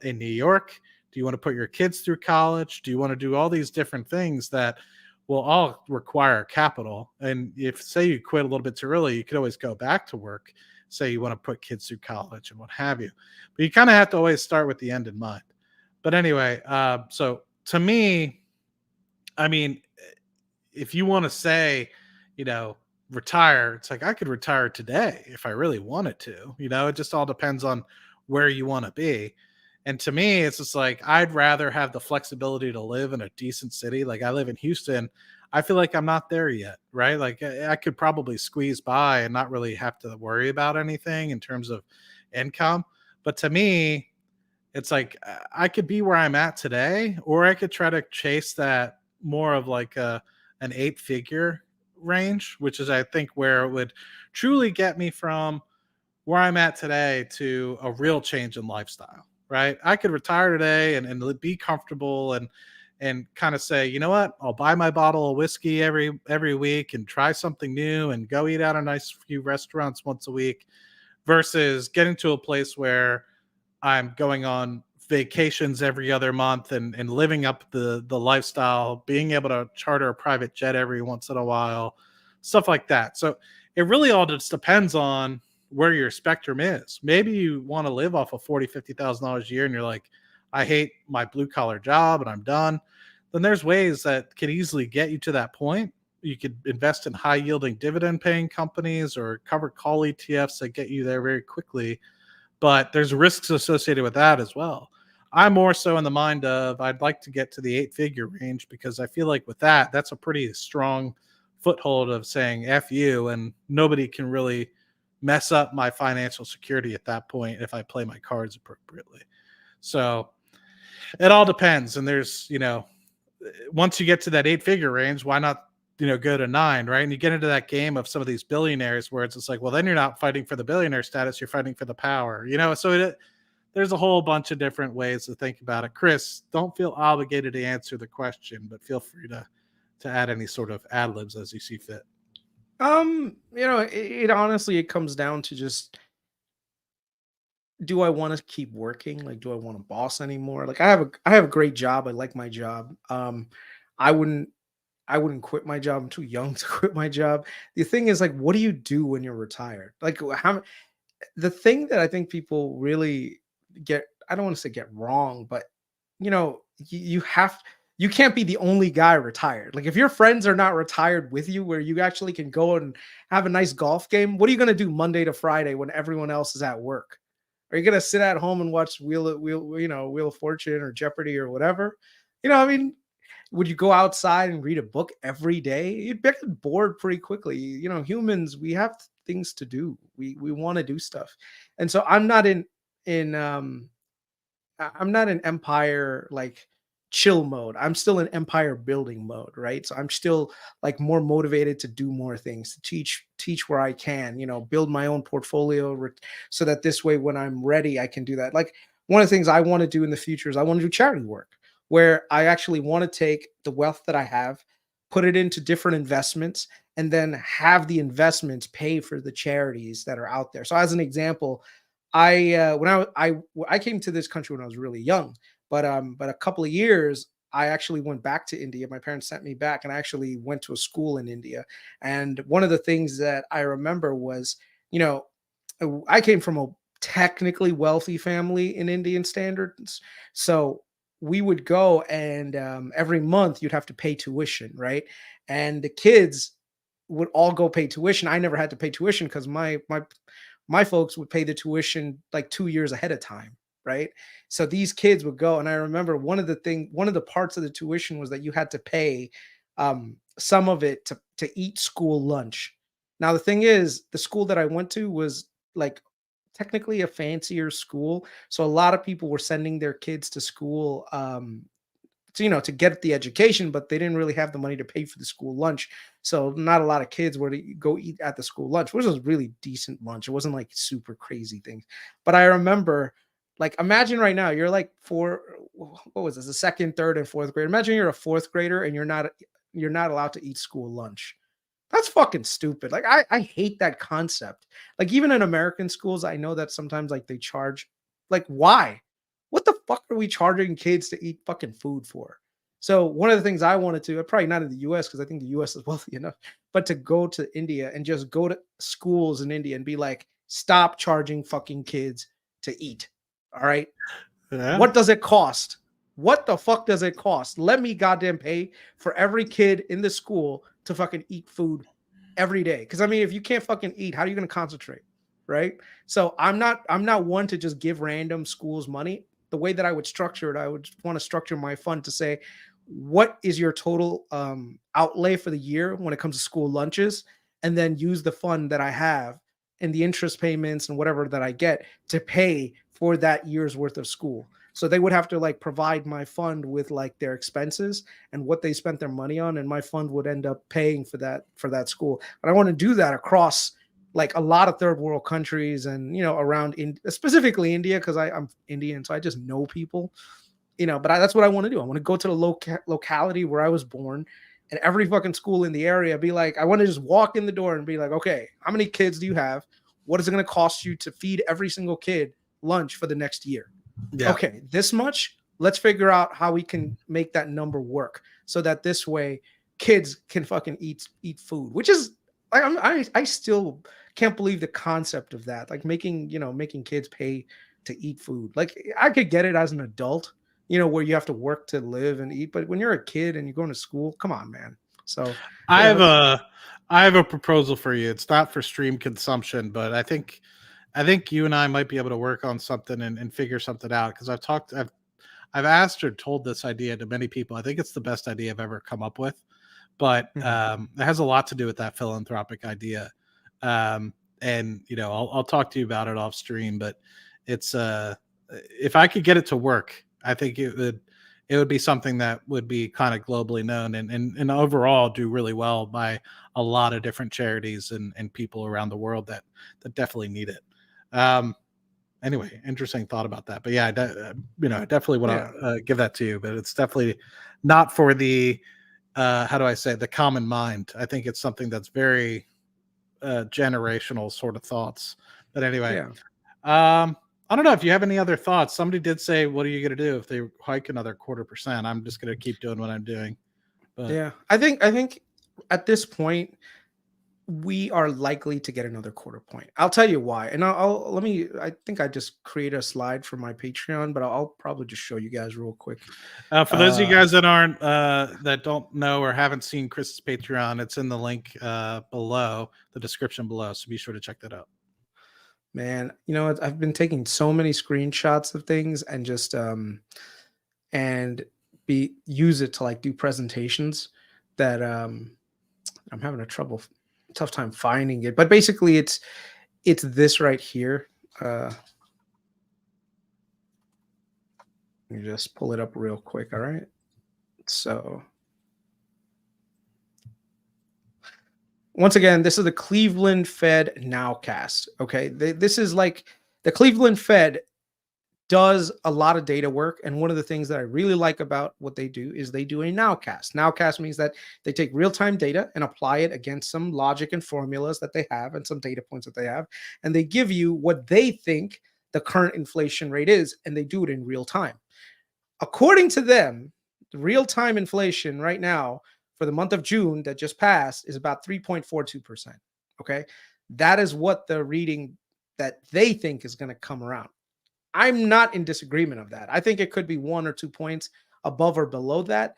in New York? Do you want to put your kids through college? Do you want to do all these different things that will all require capital? And if, say, you quit a little bit too early, you could always go back to work. Say you want to put kids through college and what have you. But you kind of have to always start with the end in mind. But anyway, so to me, I mean, if you want to say, retire, it's like I could retire today if I really wanted to. It just all depends on where you want to be. And to me, it's just like I'd rather have the flexibility to live in a decent city. Like, I live in Houston. I feel like I'm not there yet, right? Like, I could probably squeeze by and not really have to worry about anything in terms of income. But to me, it's like I could be where I'm at today, or I could try to chase that more of like an 8-figure range, which is, I think, where it would truly get me from where I'm at today to a real change in lifestyle, right? I could retire today and be comfortable and and kind of say, you know what, I'll buy my bottle of whiskey every week and try something new and go eat out a nice few restaurants once a week, versus getting to a place where I'm going on vacations every other month and living up the lifestyle, being able to charter a private jet every once in a while, stuff like that. So it really all just depends on where your spectrum is. Maybe you want to live off of $40,000-$50,000 a year and you're like, I hate my blue collar job and I'm done. Then there's ways that can easily get you to that point. You could invest in high yielding dividend paying companies or covered call ETFs that get you there very quickly, but there's risks associated with that as well. I'm more so in the mind of I'd like to get to the 8-figure range, because I feel like with that, that's a pretty strong foothold of saying F you, and nobody can really mess up my financial security at that point if I play my cards appropriately. So it all depends. And there's, once you get to that 8-figure range, why not, go to 9, right? And you get into that game of some of these billionaires where it's just like, well, then you're not fighting for the billionaire status, you're fighting for the power, so there's a whole bunch of different ways to think about it. Chris, don't feel obligated to answer the question, but feel free to add any sort of ad libs as you see fit. It honestly, it comes down to just, do I want to keep working? Like, do I want a boss anymore? Like, I have a great job. I like my job. I wouldn't I wouldn't quit my job. I'm too young to quit my job. The thing is, like, what do you do when you're retired? Like, how the thing that I think people really get, I don't want to say get wrong, but you can't be the only guy retired. Like, if your friends are not retired with you, where you actually can go and have a nice golf game, what are you going to do Monday to Friday when everyone else is at work? Are you going to sit at home and watch Wheel of Fortune or Jeopardy or whatever? I mean, would you go outside and read a book every day? You'd get bored pretty quickly. Humans, we have things to do. We want to do stuff. And so I'm not in empire like chill mode. I'm still in empire building mode, right? So I'm still like more motivated to do more things, to teach where I can, build my own portfolio so that this way when I'm ready I can do that. Like, one of the things I want to do in the future is I want to do charity work, where I actually want to take the wealth that I have, put it into different investments, and then have the investments pay for the charities that are out there. So, as an example, I came to this country when I was really young, but a couple of years I actually went back to India. My parents sent me back, and I actually went to a school in India. And one of the things that I remember was, I came from a technically wealthy family in Indian standards, so we would go and every month you'd have to pay tuition, right? And the kids would all go pay tuition. I never had to pay tuition because my folks would pay the tuition like 2 years ahead of time, right? So these kids would go, and I remember one of the parts of the tuition was that you had to pay some of it to eat school lunch. Now the thing is, the school that I went to was like technically a fancier school, so a lot of people were sending their kids to school to get the education, but they didn't really have the money to pay for the school lunch. So not a lot of kids were to go eat at the school lunch, which was really decent lunch. It wasn't like super crazy things. But I remember, like, imagine right now you're like what was this, the second, third, and fourth grade. Imagine you're a fourth grader and you're not allowed to eat school lunch. That's fucking stupid. Like, I hate that concept. Like, even in American schools, I know that sometimes like they charge, like, why? What the fuck are we charging kids to eat fucking food for? So one of the things I wanted to, probably not in the US because I think the US is wealthy enough, but to go to India and just go to schools in India and be like, stop charging fucking kids to eat. All right. Yeah. What does it cost? What the fuck does it cost? Let me goddamn pay for every kid in the school to fucking eat food every day. Because I mean, if you can't fucking eat, how are you going to concentrate? Right. So I'm not one to just give random schools money. The way that I would structure it, I would want to structure my fund to say, what is your total outlay for the year when it comes to school lunches? And then use the fund that I have and the interest payments and whatever that I get to pay for that year's worth of school. So they would have to like provide my fund with like their expenses and what they spent their money on, and my fund would end up paying for that school. But I want to do that across like a lot of third world countries and around specifically India, because I'm Indian, so I just know people. But that's what I want to do. I want to go to the locality where I was born, and every fucking school in the area be like, I want to just walk in the door and be like, okay, how many kids do you have? What is it going to cost you to feed every single kid lunch for the next year? Yeah. Okay, this much. Let's figure out how we can make that number work so that this way kids can fucking eat food, which is I still can't believe the concept of that. Like making kids pay to eat food. Like I could get it as an adult, where you have to work to live and eat, but when you're a kid and you're going to school, come on, man. So I you have know, a proposal for you. It's not for stream consumption, but I think you and I might be able to work on something and figure something out, because I've asked or told this idea to many people. I think it's the best idea I've ever come up with, but it has a lot to do with that philanthropic idea. And I'll talk to you about it off stream, but it's if I could get it to work, I think it would be something that would be kind of globally known and overall do really well by a lot of different charities and people around the world that definitely need it. Anyway, interesting thought about that. But yeah, I definitely want to give that to you, but it's definitely not for the how do I say, the common mind. I think it's something that's very generational sort of thoughts. But anyway, I don't know if you have any other thoughts. Somebody did say, what are you going to do if they hike another 0.25%? I'm just going to keep doing what I'm doing. But yeah, I think at this point we are likely to get another quarter point. I'll tell you why. And I think I just create a slide for my Patreon, but I'll probably just show you guys real quick. For those of you guys that don't know or haven't seen Chris's Patreon, it's in the link below, the description below. So be sure to check that out. Man, I've been taking so many screenshots of things and just use it to like do presentations that I'm having tough time finding it. But basically it's this right here. Let me just pull it up real quick. All right. So once again, this is the Cleveland Fed Nowcast. Okay. This is like the Cleveland Fed does a lot of data work. And one of the things that I really like about what they do is they do a nowcast. Nowcast means that they take real-time data and apply it against some logic and formulas that they have and some data points that they have. And they give you what they think the current inflation rate is, and they do it in real time. According to them, the real-time inflation right now for the month of June that just passed is about 3.42%. Okay. That is what the reading that they think is going to come around. I'm not in disagreement of that. I think it could be 1 or 2 points above or below that.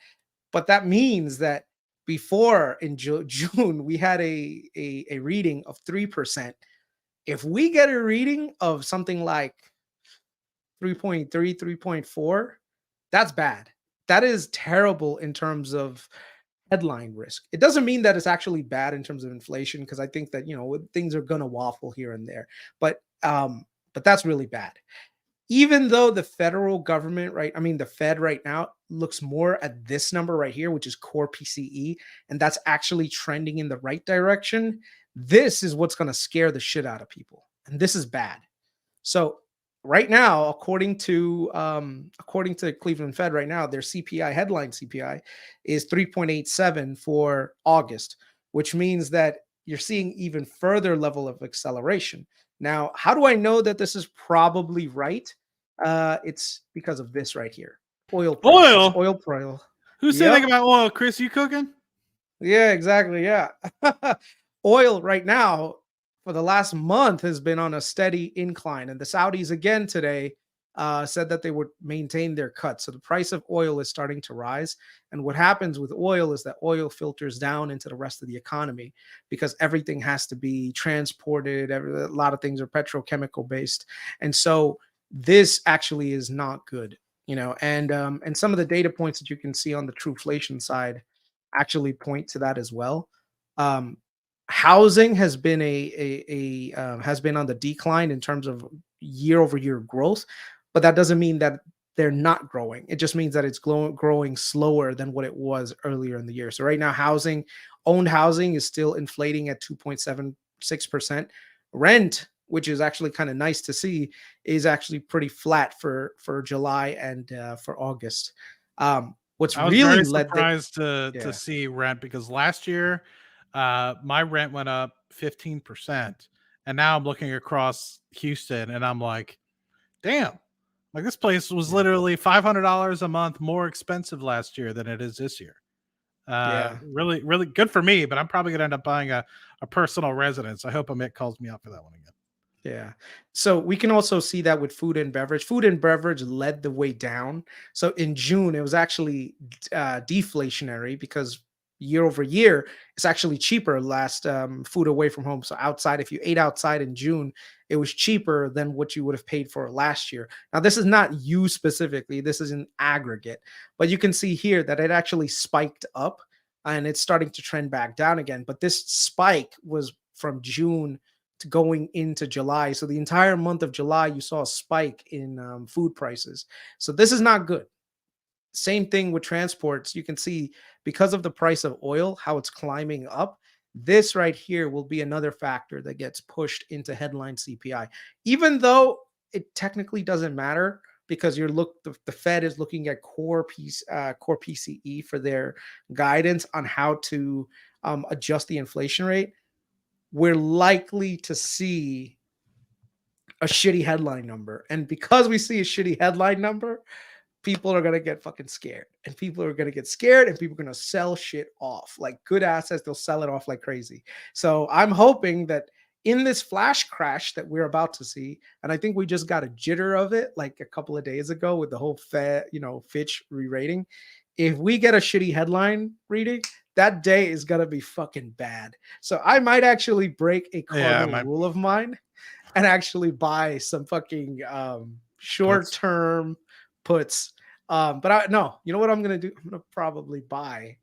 But that means that before in June, we had a reading of 3%. If we get a reading of something like 3.3, 3.4, that's bad. That is terrible in terms of headline risk. It doesn't mean that it's actually bad in terms of inflation, because I think that, things are going to waffle here and there. But that's really bad. Even though the federal government, the Fed right now looks more at this number right here, which is core PCE, and that's actually trending in the right direction, this is what's going to scare the shit out of people. And this is bad. So right now, according to Cleveland Fed right now, their CPI, headline CPI, is 3.87 for August, which means that you're seeing even further level of acceleration. Now, how do I know that this is probably right? It's because of this right here. Oil price. Who said anything about oil? Chris, you cooking? Yeah, exactly. Yeah. Oil right now for the last month has been on a steady incline. And the Saudis again today said that they would maintain their cut. So the price of oil is starting to rise. And what happens with oil is that oil filters down into the rest of the economy because everything has to be transported. A lot of things are petrochemical based. And so this actually is not good, and some of the data points that you can see on the Trueflation side actually point to that as well. Housing has been has been on the decline in terms of year over year growth, but that doesn't mean that they're not growing. It just means that it's growing slower than what it was earlier in the year. So right now, owned housing is still inflating at 2.76%. Rent which is actually kind of nice to see, is actually pretty flat for July and for August. What's I was really very led the surprised to yeah see rent because last year, my rent went up 15%, and now I'm looking across Houston, and I'm like, damn, like this place was yeah literally $500 a month more expensive last year than it is this year. yeah Really, really good for me, but I'm probably gonna end up buying a personal residence. I hope Amit calls me out for that one again. Yeah. So we can also see that with food and beverage. Food and beverage led the way down. So in June, it was actually deflationary because year over year, it's actually cheaper last food away from home. So outside, if you ate outside in June, it was cheaper than what you would have paid for last year. Now, this is not you specifically, this is an aggregate, but you can see here that it actually spiked up and it's starting to trend back down again. But this spike was from June to going into July. So the entire month of July, you saw a spike in food prices. So this is not good. Same thing with transports. You can see because of the price of oil, how it's climbing up. This right here will be another factor that gets pushed into headline CPI, even though it technically doesn't matter because the Fed is looking at core PCE for their guidance on how to adjust the inflation rate. We're likely to see a shitty headline number. And because we see a shitty headline number, people are gonna get fucking scared. And people are gonna get scared and people are gonna sell shit off. Like good assets, they'll sell it off like crazy. So I'm hoping that in this flash crash that we're about to see, and I think we just got a jitter of it like a couple of days ago with the whole Fitch re-rating. If we get a shitty headline reading, that day is gonna be fucking bad. So I might actually break a Yeah, cardinal my rule of mine and actually buy some fucking short puts. term puts. But I no, you know what I'm gonna do? I'm gonna probably buy.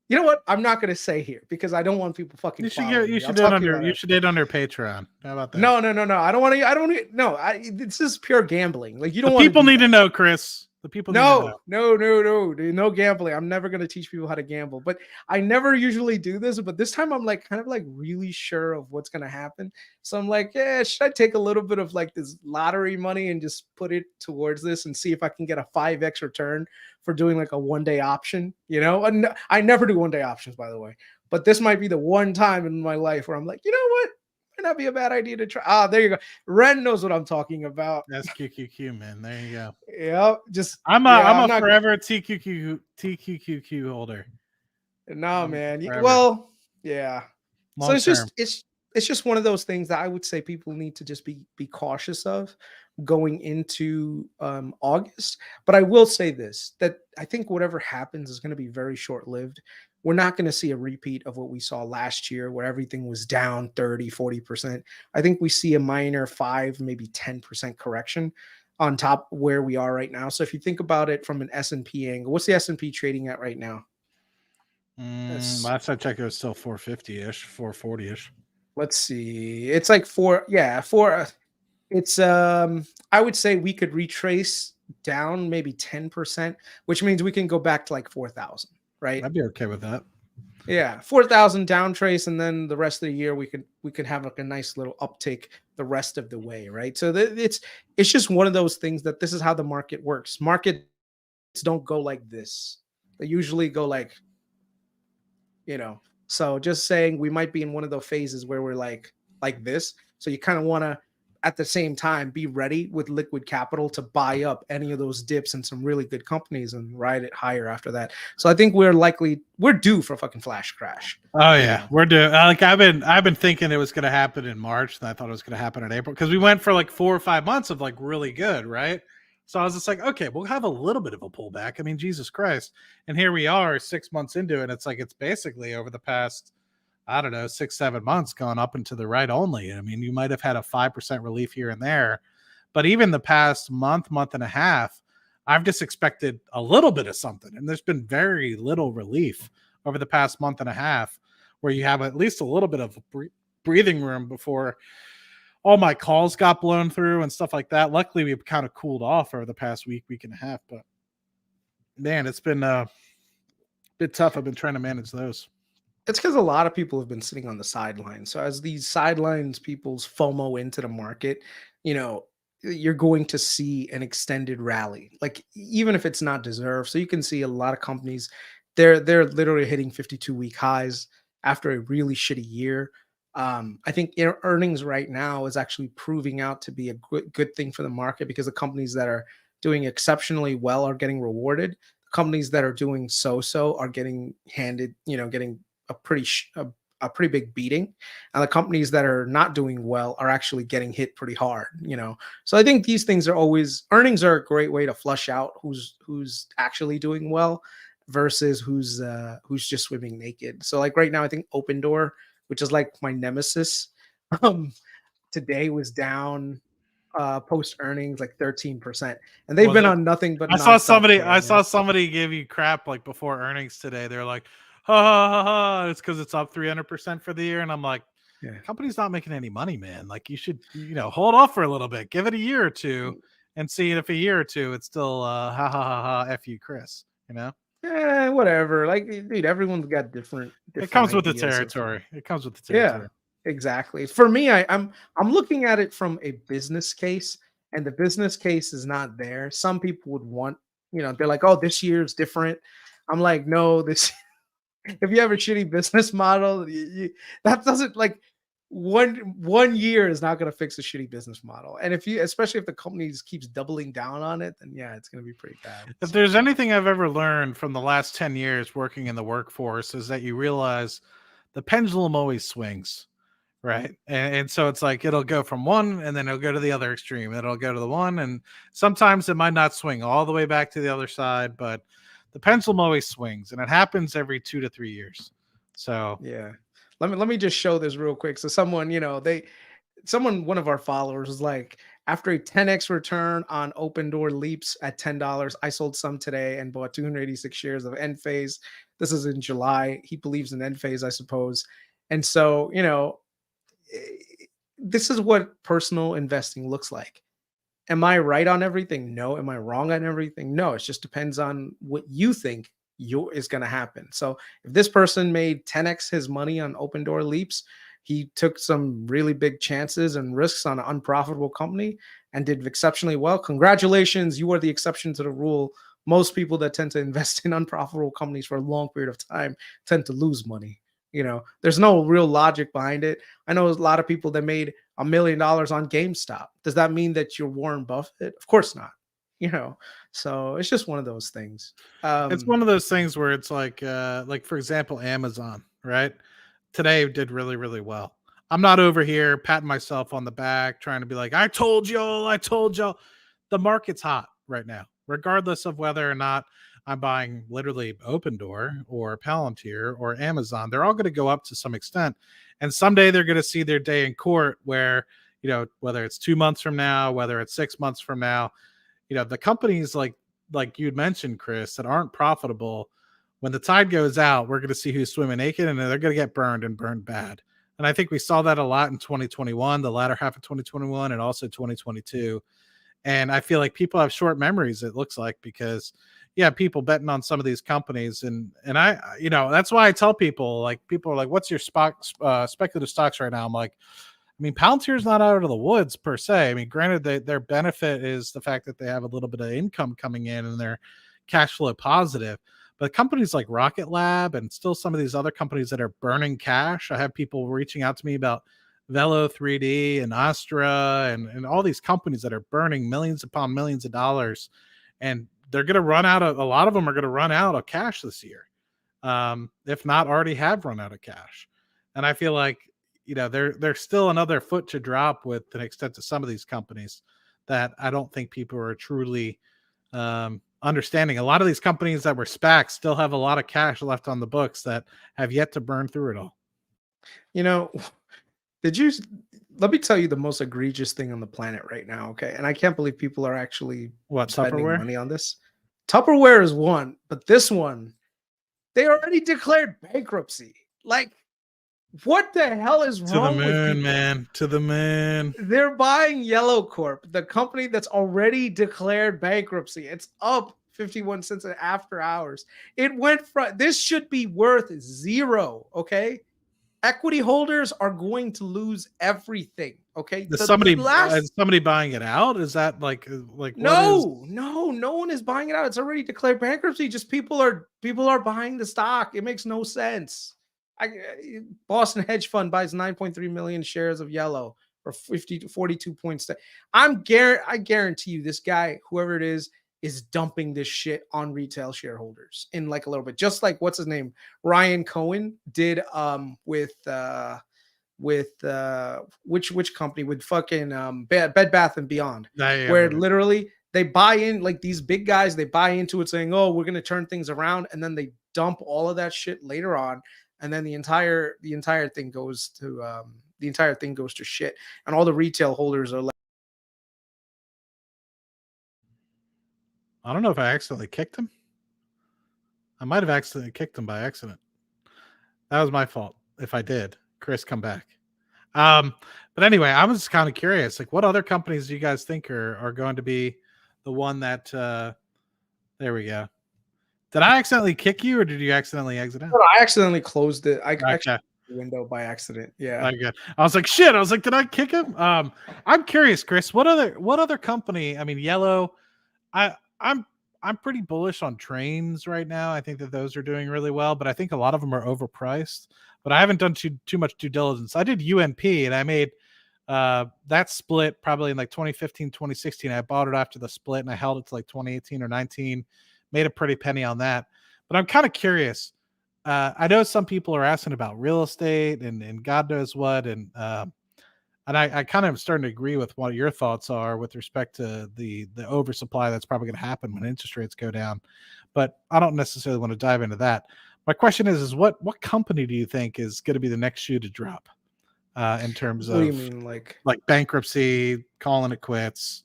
You know what? I'm not gonna say here because I don't want people fucking following You me. I'll should do it talk on to you your about you it. should do it on your Patreon. How about that? No, no, no, no. I don't want to. I don't. No, this is pure gambling. Like you The don't want to people do need to that. know, Chris. The people need to know. No, no, no, no, dude, no gambling. I'm never gonna teach people how to gamble, but I never usually do this. But this time, I'm like kind of like really sure of what's gonna happen. So I'm like, yeah, should I take a little bit of like this lottery money and just put it towards this and see if I can get a 5x return for doing like a 1 day option? You know, and I never do 1 day options, by the way. But this might be the one time in my life where I'm like, you know what? Might not be a bad idea to try. Ah, there you go. Ren knows what I'm talking about. That's QQQ, man. There you go. Yeah, just I'm yeah, I'm a not. forever TQQQ holder. No, man. Forever, Well, yeah. So long term. it's just one of those things that I would say people need to just be cautious of going into August. But I will say this that I think whatever happens is going to be very short lived. We're not going to see a repeat of what we saw last year where everything was down 30-40%. I think we see a minor 5, maybe 10% correction on top where we are right now. So if you think about it from an S&P angle, what's the S&P trading at right now? That's Last I checked, it was still 450 ish, 440 ish. let's see. It's like it's I would say we could retrace down maybe 10%, which means we can go back to like 4,000, right? I'd be okay with that. Yeah, 4,000 down trace, and then the rest of the year we could have like a nice little uptick the rest of the way, right? So it's just one of those things that this is how the market works. Markets don't go like this. They usually go like. So just saying we might be in one of those phases where we're like this. So you kind of want to at the same time be ready with liquid capital to buy up any of those dips in some really good companies and ride it higher after that. So I think we're due for a fucking flash crash. Oh yeah, we're doing. Like I've been thinking it was going to happen in March, and I thought it was going to happen in April because we went for like 4 or 5 months of like really good, right? So I was just like, okay, we'll have a little bit of a pullback. I mean, Jesus Christ, and here we are, 6 months into it. And it's like it's basically over the past, I don't know, 6-7 months gone up and to the right only. I mean, you might have had a 5% relief here and there, but even the past month and a half, I've just expected a little bit of something, and there's been very little relief over the past month and a half, where you have at least a little bit of breathing room before all my calls got blown through and stuff like that. Luckily, we've kind of cooled off over the past week and a half, but man, it's been a bit tough. I've been trying to manage those. It's because a lot of people have been sitting on the sidelines. So as these sidelines people's FOMO into the market, you know, you're going to see an extended rally, like even if it's not deserved. So you can see a lot of companies, they're literally hitting 52-week highs after a really shitty year. I think earnings right now is actually proving out to be a good thing for the market because the companies that are doing exceptionally well are getting rewarded. Companies that are doing so are getting handed, getting a a pretty big beating, and the companies that are not doing well are actually getting hit pretty hard. So I think these things are always, earnings are a great way to flush out who's actually doing well versus who's just swimming naked. So like right now I think Open Door, which is like my nemesis, um today was down post earnings like 13%, and they've Was been it? on nothing but I saw nonstop somebody. I tears. saw somebody give you crap like before earnings today. They're like, "Ha ha ha ha!" It's because it's up 300% for the year, and I'm like, Yeah. company's not making any money, man. Like you should, hold off for a little bit, give it a year or two, and see if a year or two it's still ha ha ha ha f you, Chris. Whatever. Like, dude, everyone's got different It different comes with the ideas of. territory. It comes with the Yeah, territory. exactly. For me, I'm looking at it from a business case, and the business case is not there. Some people would want, they're like, oh, this year is different. I'm like, no, this if you have a shitty business model, that doesn't like one year is not going to fix a shitty business model. And if you, especially if the company just keeps doubling down on it, then yeah, it's going to be pretty bad. If So there's anything I've ever learned from the last 10 years working in the workforce is that you realize the pendulum always swings. Right. And so it's like it'll go from one and then it'll go to the other extreme. It'll go to the one. And sometimes it might not swing all the way back to the other side, but the pendulum always swings and it happens every 2 to 3 years. So yeah, let me just show this real quick. So someone, one of our followers was like, after a 10x return on Open Door leaps at $10, I sold some today and bought 286 shares of Enphase. This is in July. He believes in Enphase, I suppose. And so, this is what personal investing looks like. Am I right on everything? No. Am I wrong on everything? No. It just depends on what you think is going to happen. So if this person made 10x his money on Open Door leaps, he took some really big chances and risks on an unprofitable company and did exceptionally well. Congratulations, you are the exception to the rule. Most people that tend to invest in unprofitable companies for a long period of time tend to lose money. There's no real logic behind it. I know a lot of people that made $1 million on GameStop. Does that mean that you're Warren Buffett? Of course not. So it's just one of those things. it's one of those things where it's like for example, Amazon, right? Today did really, really well. I'm not over here patting myself on the back, trying to be like, I told y'all, I told y'all. The market's hot right now, regardless of whether or not I'm buying literally Open Door or Palantir or Amazon. They're all going to go up to some extent. And someday they're going to see their day in court where, whether it's 2 months from now, whether it's 6 months from now, the companies like you'd mentioned, Chris, that aren't profitable, when the tide goes out, we're going to see who's swimming naked and they're going to get burned and burned bad. And I think we saw that a lot in 2021, the latter half of 2021, and also 2022. And I feel like people have short memories, it looks like, because yeah, people betting on some of these companies. And I, that's why I tell people, like, people are like, what's your speculative stocks right now? I'm like, I mean, Palantir's not out of the woods per se. I mean, granted, their benefit is the fact that they have a little bit of income coming in and they're cash flow positive. But companies like Rocket Lab and still some of these other companies that are burning cash, I have people reaching out to me about Velo 3D and Astra and all these companies that are burning millions upon millions of dollars. And they're going to run out of, a lot of them are going to run out of cash this year, if not already have run out of cash. And I feel like, there's still another foot to drop with an extent to some of these companies that I don't think people are truly understanding. A lot of these companies that were SPACs still have a lot of cash left on the books that have yet to burn through it all. you know, did you let me tell you the most egregious thing on the planet right now, okay? And I can't believe people are actually What, spending Tupperware? money on this. Tupperware is one, but this one, they already declared bankruptcy. Like, what the hell is To the wrong with moon, people? man. To the moon. They're buying Yellow Corp, the company that's already declared bankruptcy. It's up 51 cents after hours. It went from, this should be worth zero. Okay. Equity holders are going to lose everything. Okay. The last, Is somebody buying it out? Is that like what is? no one is buying it out. It's already declared bankruptcy. Just people are buying the stock. It makes no sense. Boston hedge fund buys 9.3 million shares of Yellow for 50 to 42 points. I guarantee you this guy, whoever it is dumping this shit on retail shareholders in like a little bit. Just like what's his name? Ryan Cohen did with which company, with fucking Bed Bath and Beyond, Yeah, where right. literally they buy in, like these big guys, they buy into it saying, oh, we're going to turn things around, and then they dump all of that shit later on, and then the entire thing goes to shit, and all the retail holders are like, I don't know if I accidentally kicked him. I might have accidentally kicked him by accident. That was my fault. If I did, Chris, come back. But anyway, I was kind of curious, like what other companies do you guys think are going to be the one that there we go. Did I accidentally kick you or did you accidentally exit out? I accidentally closed it. I Okay. the window by accident. Yeah. Okay. I was like, shit. I was like, did I kick him? I'm curious, Chris. What other company? I mean, Yellow. I I'm I'm pretty bullish on trains right now. I think that those are doing really well, but I think a lot of them are overpriced. But I haven't done too much due diligence. I did UNP and I made that split probably in like 2015, 2016. I bought it after the split and I held it to like 2018 or 19, made a pretty penny on that. But I'm kind of curious. I know some people are asking about real estate and God knows what. And I kind of starting to agree with what your thoughts are with respect to the oversupply that's probably going to happen when interest rates go down. But I don't necessarily want to dive into that. My question is what company do you think is going to be the next shoe to drop in terms What do you of mean, like bankruptcy, calling it quits?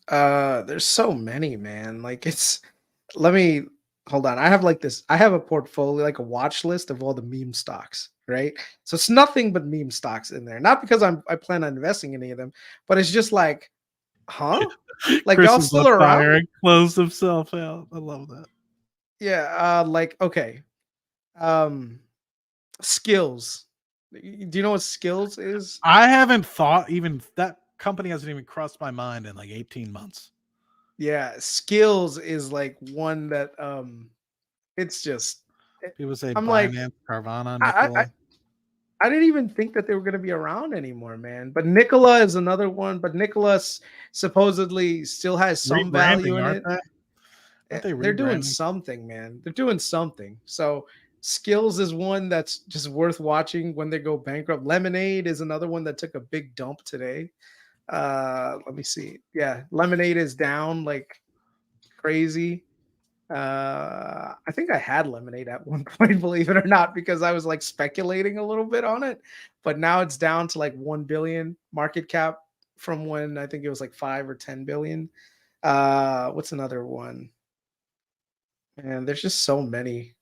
there's so many, man. Like it's let me hold on. I have like this. I have a portfolio, like a watch list of all the meme stocks, right? So it's nothing but meme stocks in there. Not because I plan on investing in any of them, but it's just like, huh? Like Chris y'all is on still around? fire and closed himself out. I love that. Yeah, like okay. Um skills. Do you know what skills is? I haven't thought even that company hasn't even crossed my mind in like 18 months. Yeah, skills is like one that it's just People say I'm like Binance, Carvana, I Nikola. I didn't even think that they were going to be around anymore, man. But Nikola is another one. But Nicholas supposedly still has some value Rebranding, in aren't it. they? Aren't they They're doing rebranding? something, man. They're doing something. So Skills is one that's just worth watching when they go bankrupt. Lemonade is another one that took a big dump today. Let me see. Yeah, Lemonade is down like crazy. I think I had Lemonade at one point, believe it or not, because I was like speculating a little bit on it, but now it's down to like 1 billion market cap from when I think it was like 5 or 10 billion. What's another one? And there's just so many.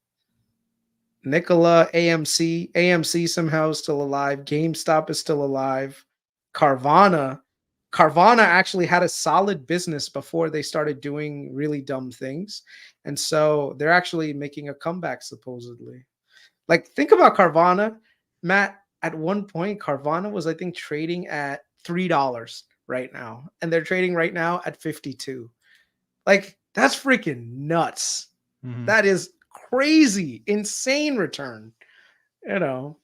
Nikola, AMC somehow is still alive. GameStop is still alive. Carvana, Carvana actually had a solid business before they started doing really dumb things. And so they're actually making a comeback, supposedly. Like, think about Carvana, Matt. At one point, Carvana was, I think, trading at $3 right now, and they're trading right now at 52. Like, that's freaking nuts. Mhm. That is crazy, insane return. You know,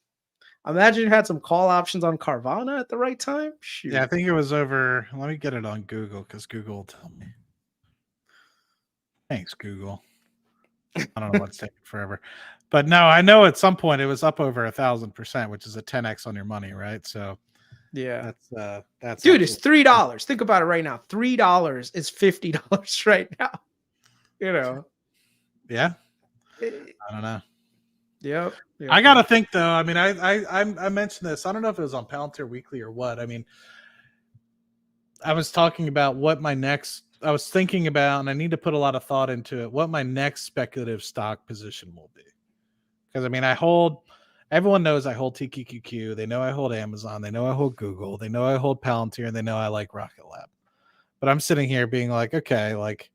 imagine you had some call options on Carvana at the right time. Yeah, I Shoot. think it was over. Let me get it on Google because Google will tell me. Thanks, Google. I don't know what's taking forever. But no, I know at some point it was up over 1,000%, which is a 10x on your money, right? So Yeah. that's Dude, it's absolutely $3. Think about it right now. $3 is $50 right now. You know. yeah. Eh, I don't know. Yep. I Yep. gotta Yep. think though. I mean, I mentioned this. I don't know if it was on Palantir Weekly or what. I mean, I was talking about what my next. I was thinking about, and I need to put a lot of thought into it. What my next speculative stock position will be, because I mean, I hold. Everyone knows I hold TQQQ. They know I hold Amazon. They know I hold Google. They know I hold Palantir, and they know I like Rocket Lab. But I'm sitting here being like, okay, like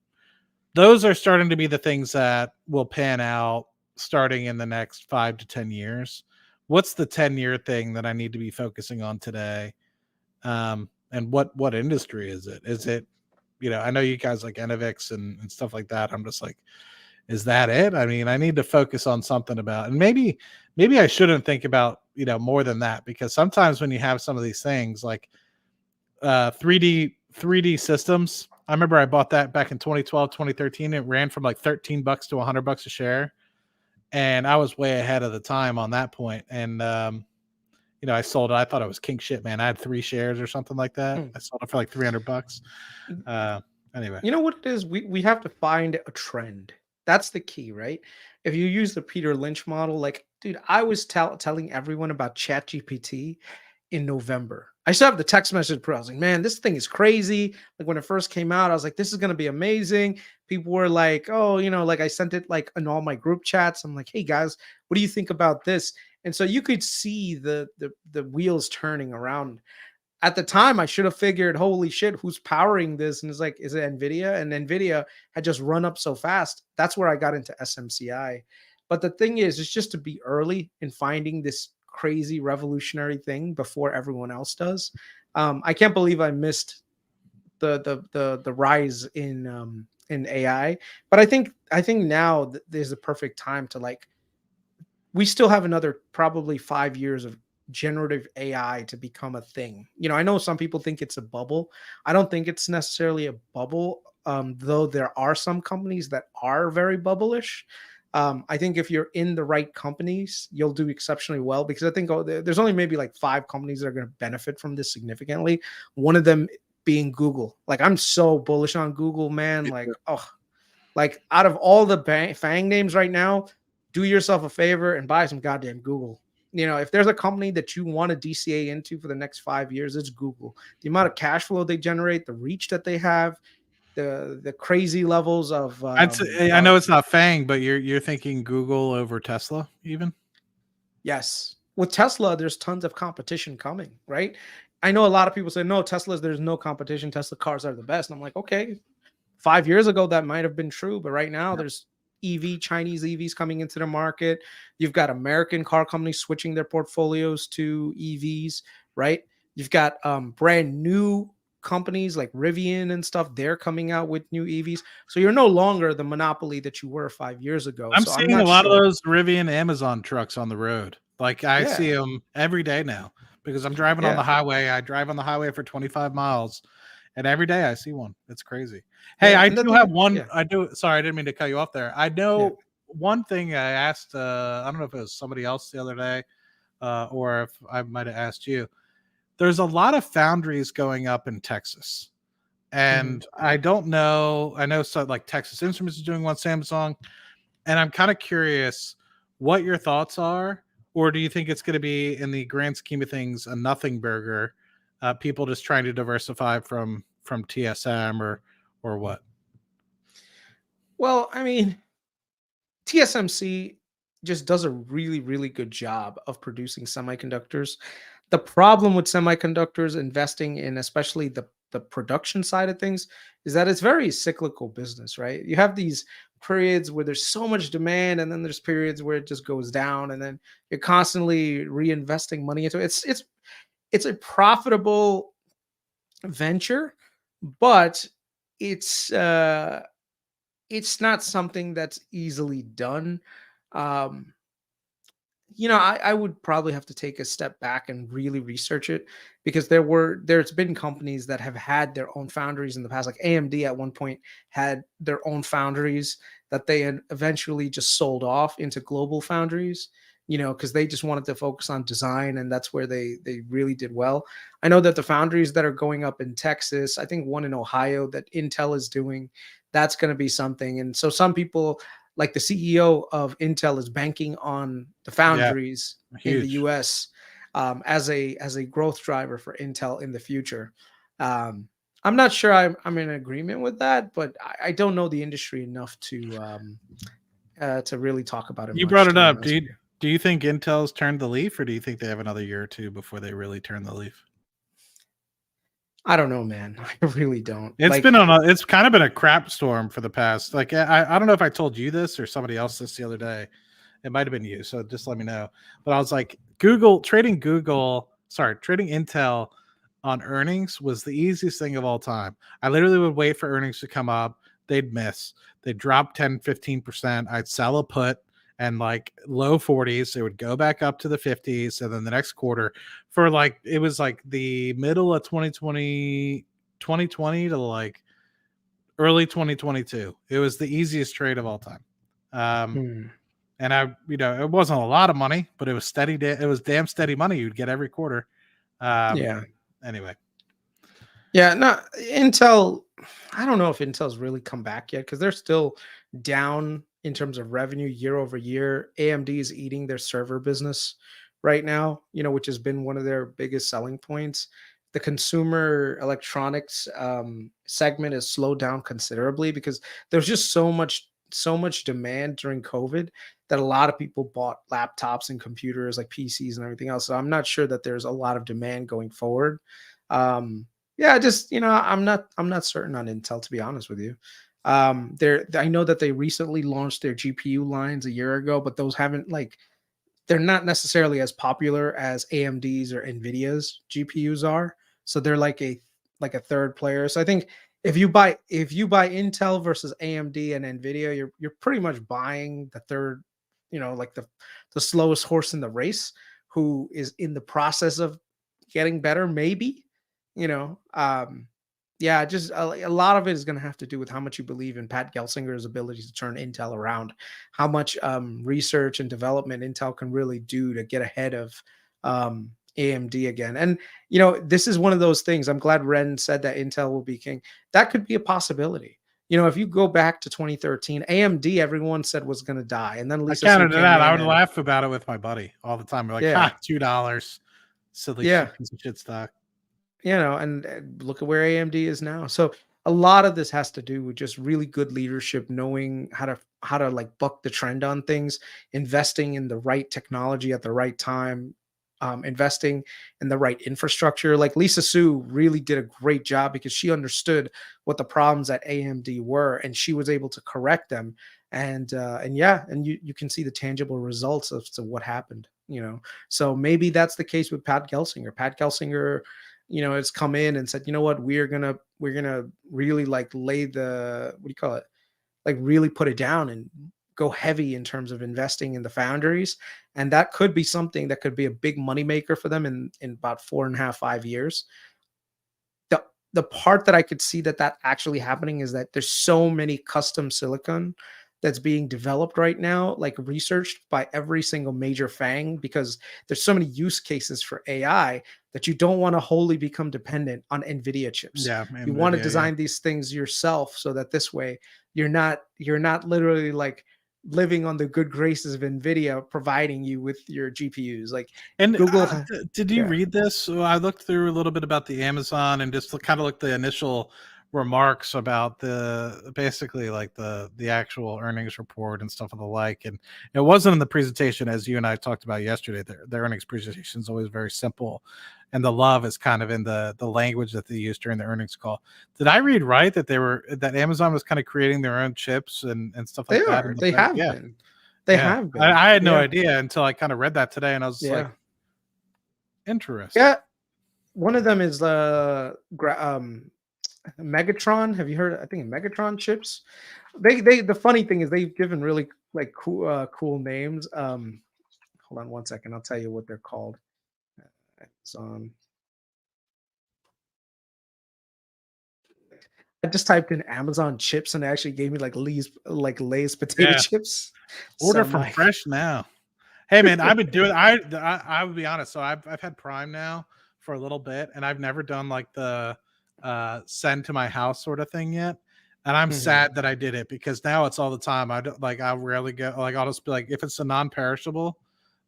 those are starting to be the things that will pan out starting in the next 5 to 10 years. What's the 10-year thing that I need to be focusing on today? And what industry is it? Is it, I know you guys like Enovix and stuff like that. I'm just like, is that it? I mean, I need to focus on something about, and maybe I shouldn't think about, more than that, because sometimes when you have some of these things like 3D systems, I remember I bought that back in 2012, 2013. It ran from like $13 to $100 a share. And I was way ahead of the time on that point. And, I sold it. I thought it was king shit, man. I had 3 shares or something like that. I sold it for like $300. Anyway, You know what it is? We have to find a trend. That's the key, right? If you use the Peter Lynch model, like, dude, I was telling everyone about ChatGPT in November. I still have the text message, I was like, man, this thing is crazy. Like when it first came out, I was like, this is gonna be amazing. People were like, oh, like I sent it like in all my group chats. I'm like, hey guys, what do you think about this? And so you could see the wheels turning around. At the time, I should have figured, holy shit, who's powering this? And it's like, is it Nvidia? And Nvidia had just run up so fast. That's where I got into SMCI. But the thing is, it's just to be early in finding this crazy revolutionary thing before everyone else does. I can't believe I missed the rise in AI. But I think now there's a perfect time to like, we still have another probably 5 years of generative AI to become a thing. I know some people think it's a bubble. I don't think it's necessarily a bubble, though there are some companies that are very bubblish. I think if you're in the right companies, you'll do exceptionally well, because I think there's only maybe like 5 companies that are going to benefit from this significantly. One of them being Google. Like I'm so bullish on Google, man. Like out of all the FANG names right now, do yourself a favor and buy some goddamn Google. If there's a company that you want to DCA into for the next 5 years, it's Google. The amount of cash flow they generate, the reach that they have, the crazy levels of I know it's not FANG, but you're thinking Google over Tesla, even. yes. With Tesla, there's tons of competition coming, right? I know a lot of people say, no, there's no competition. Tesla cars are the best. And I'm like, okay, 5 years ago, that might have been true, but right now there's Chinese EVs coming into the market. You've got American car companies switching their portfolios to EVs, right? You've got brand new companies like Rivian and stuff. They're coming out with new EVs. So you're no longer the monopoly that you were 5 years ago. I'm So I'm seeing a not lot of sure. those Rivian Amazon trucks on the road. Like I Yeah. see them every day now because I'm driving on the Yeah. highway. I drive on the highway for 25 miles, and every day I see one. It's crazy. Hey, Yeah. I And the do thing, have one. yeah. I do. Sorry, I didn't mean to cut you off there. I Yeah. know one thing I asked. I don't know if it was somebody else the other day, or if I might have asked you. There's a lot of foundries going up in Texas, Mhm. and I don't know. I know so like Texas Instruments is doing one, Samsung, and I'm kind of curious what your thoughts are, or do you think it's going to be, in the grand scheme of things, a nothing burger? People just trying to diversify from TSM or what? Well, I mean, TSMC just does a really, really good job of producing semiconductors. The problem with semiconductors, investing in especially the production side of things, is that it's very cyclical business, right? You have these periods where there's so much demand, and then there's periods where it just goes down, and then you're constantly reinvesting money into it. It's a profitable venture, but it's it's not something that's easily done. Um, I would probably have to take a step back and really research it, because there's been companies that have had their own foundries in the past. Like AMD at one point had their own foundries that they had eventually just sold off into global foundries, because they just wanted to focus on design, and that's where they really did well. I know that the foundries that are going up in Texas, I think one in Ohio that Intel is doing, that's going to be something. And so some people, like the CEO of Intel, is banking on the Yeah, foundries in the huge. US, as a growth driver for Intel in the future. Um, I'm not sure I'm in agreement with that, but I don't know the industry enough to really talk about it You brought much, it to be up. honest with you. Do you think Intel's turned the leaf, or do you think they have another year or two before they really turn the leaf? I don't know, man. I really don't. It's Like, been on a, it's kind of been a crap storm for the past, like, I don't know if I told you this or somebody else this the other day. It might have been you, so just let me know. But I was like, trading Intel on earnings was the easiest thing of all time. I literally would wait for earnings to come up. They'd miss. They'd drop 10, 15%. I'd sell a put and like low 40s. They would go back up to the 50s. And then the next quarter for like, it was like the middle of 2020 to like early 2022. It was the easiest trade of all time. Um, hmm, and it wasn't a lot of money, but it was steady. It was damn steady money you'd get every quarter. Um, yeah. anyway, Yeah, no, Intel, I don't know if Intel's really come back yet because they're still down in terms of revenue year over year. AMD is eating their server business right now, which has been one of their biggest selling points. The consumer electronics segment has slowed down considerably because there's just so much demand during COVID that a lot of people bought laptops and computers like PCs and everything else. So I'm not sure that there's a lot of demand going forward. Um, yeah, just I'm not certain on Intel, to be honest with you. I know that they recently launched their GPU lines a year ago, but those haven't like they're not necessarily as popular as AMD's or Nvidia's GPUs are. So they're like a third player. So I think if you buy Intel versus AMD and Nvidia, you're pretty much buying the third, like the slowest horse in the race, who is in the process of getting better, maybe. You know, yeah, just a lot of it is going to have to do with how much you believe in Pat Gelsinger's ability to turn Intel around, how much research and development Intel can really do to get ahead of AMD again. And this is one of those things. I'm glad Ren said that Intel will be king. That could be a possibility. If you go back to 2013, AMD, everyone said was going to die, and then I Lisa Su counted it came out. I in, would and laugh about it with my buddy all the time. We're like, yeah, ha, $2, silly yeah, shit, piece of shit stock. and look at where AMD is now. So a lot of this has to do with just really good leadership, knowing how to like buck the trend on things, investing in the right technology at the right time, investing in the right infrastructure. Like Lisa Su really did a great job because she understood what the problems at AMD were, and she was able to correct them. And yeah, and you can see the tangible results of to what happened. So maybe that's the case with Pat Gelsinger. Pat Gelsinger has come in and said, you know what, we're gonna really like lay the what do you call it? Like really put it down and go heavy in terms of investing in the foundries. And that could be something that could be a big moneymaker for them in about 4.5, 5 years. The part that I could see that actually happening is that there's so many custom silicon that's being developed right now, like researched by every single major FANG, because there's so many use cases for AI that you don't want to wholly become dependent on NVIDIA chips. Yeah, You want to NVIDIA, yeah. design these things yourself so that this way you're not literally like living on the good graces of NVIDIA providing you with your GPUs. Like And Google, did you yeah. read this? So I looked through a little bit about the Amazon and just kind of looked the initial remarks about the basically like the actual earnings report and stuff of the like. And it wasn't in the presentation as you and I talked about yesterday. Their earnings presentation is always very simple, and the love is kind of in the language that they use during the earnings call. Did I read right that Amazon was kind of creating their own chips and stuff They like that in are. the They back? have Yeah, been. They yeah. have been. I had no Yeah. idea until I kind of read that today, and I was just like, Yeah. interesting. Yeah. One of them is Megatron. Have you heard? I think Megatron chips. The funny thing is they've given really like cool names. Hold on one second. I'll tell you what they're called. It's on. I just typed in Amazon chips and it actually gave me Lay's potato Yeah. chips. So Order I'm from like, Fresh now. Hey man, I've been doing I would be honest. So I've had Prime now for a little bit and I've never done like the send to my house sort of thing yet. And I'm mhm, sad that I did it because now it's all the time. I don't like I rarely go like I'll just be like if it's a non-perishable,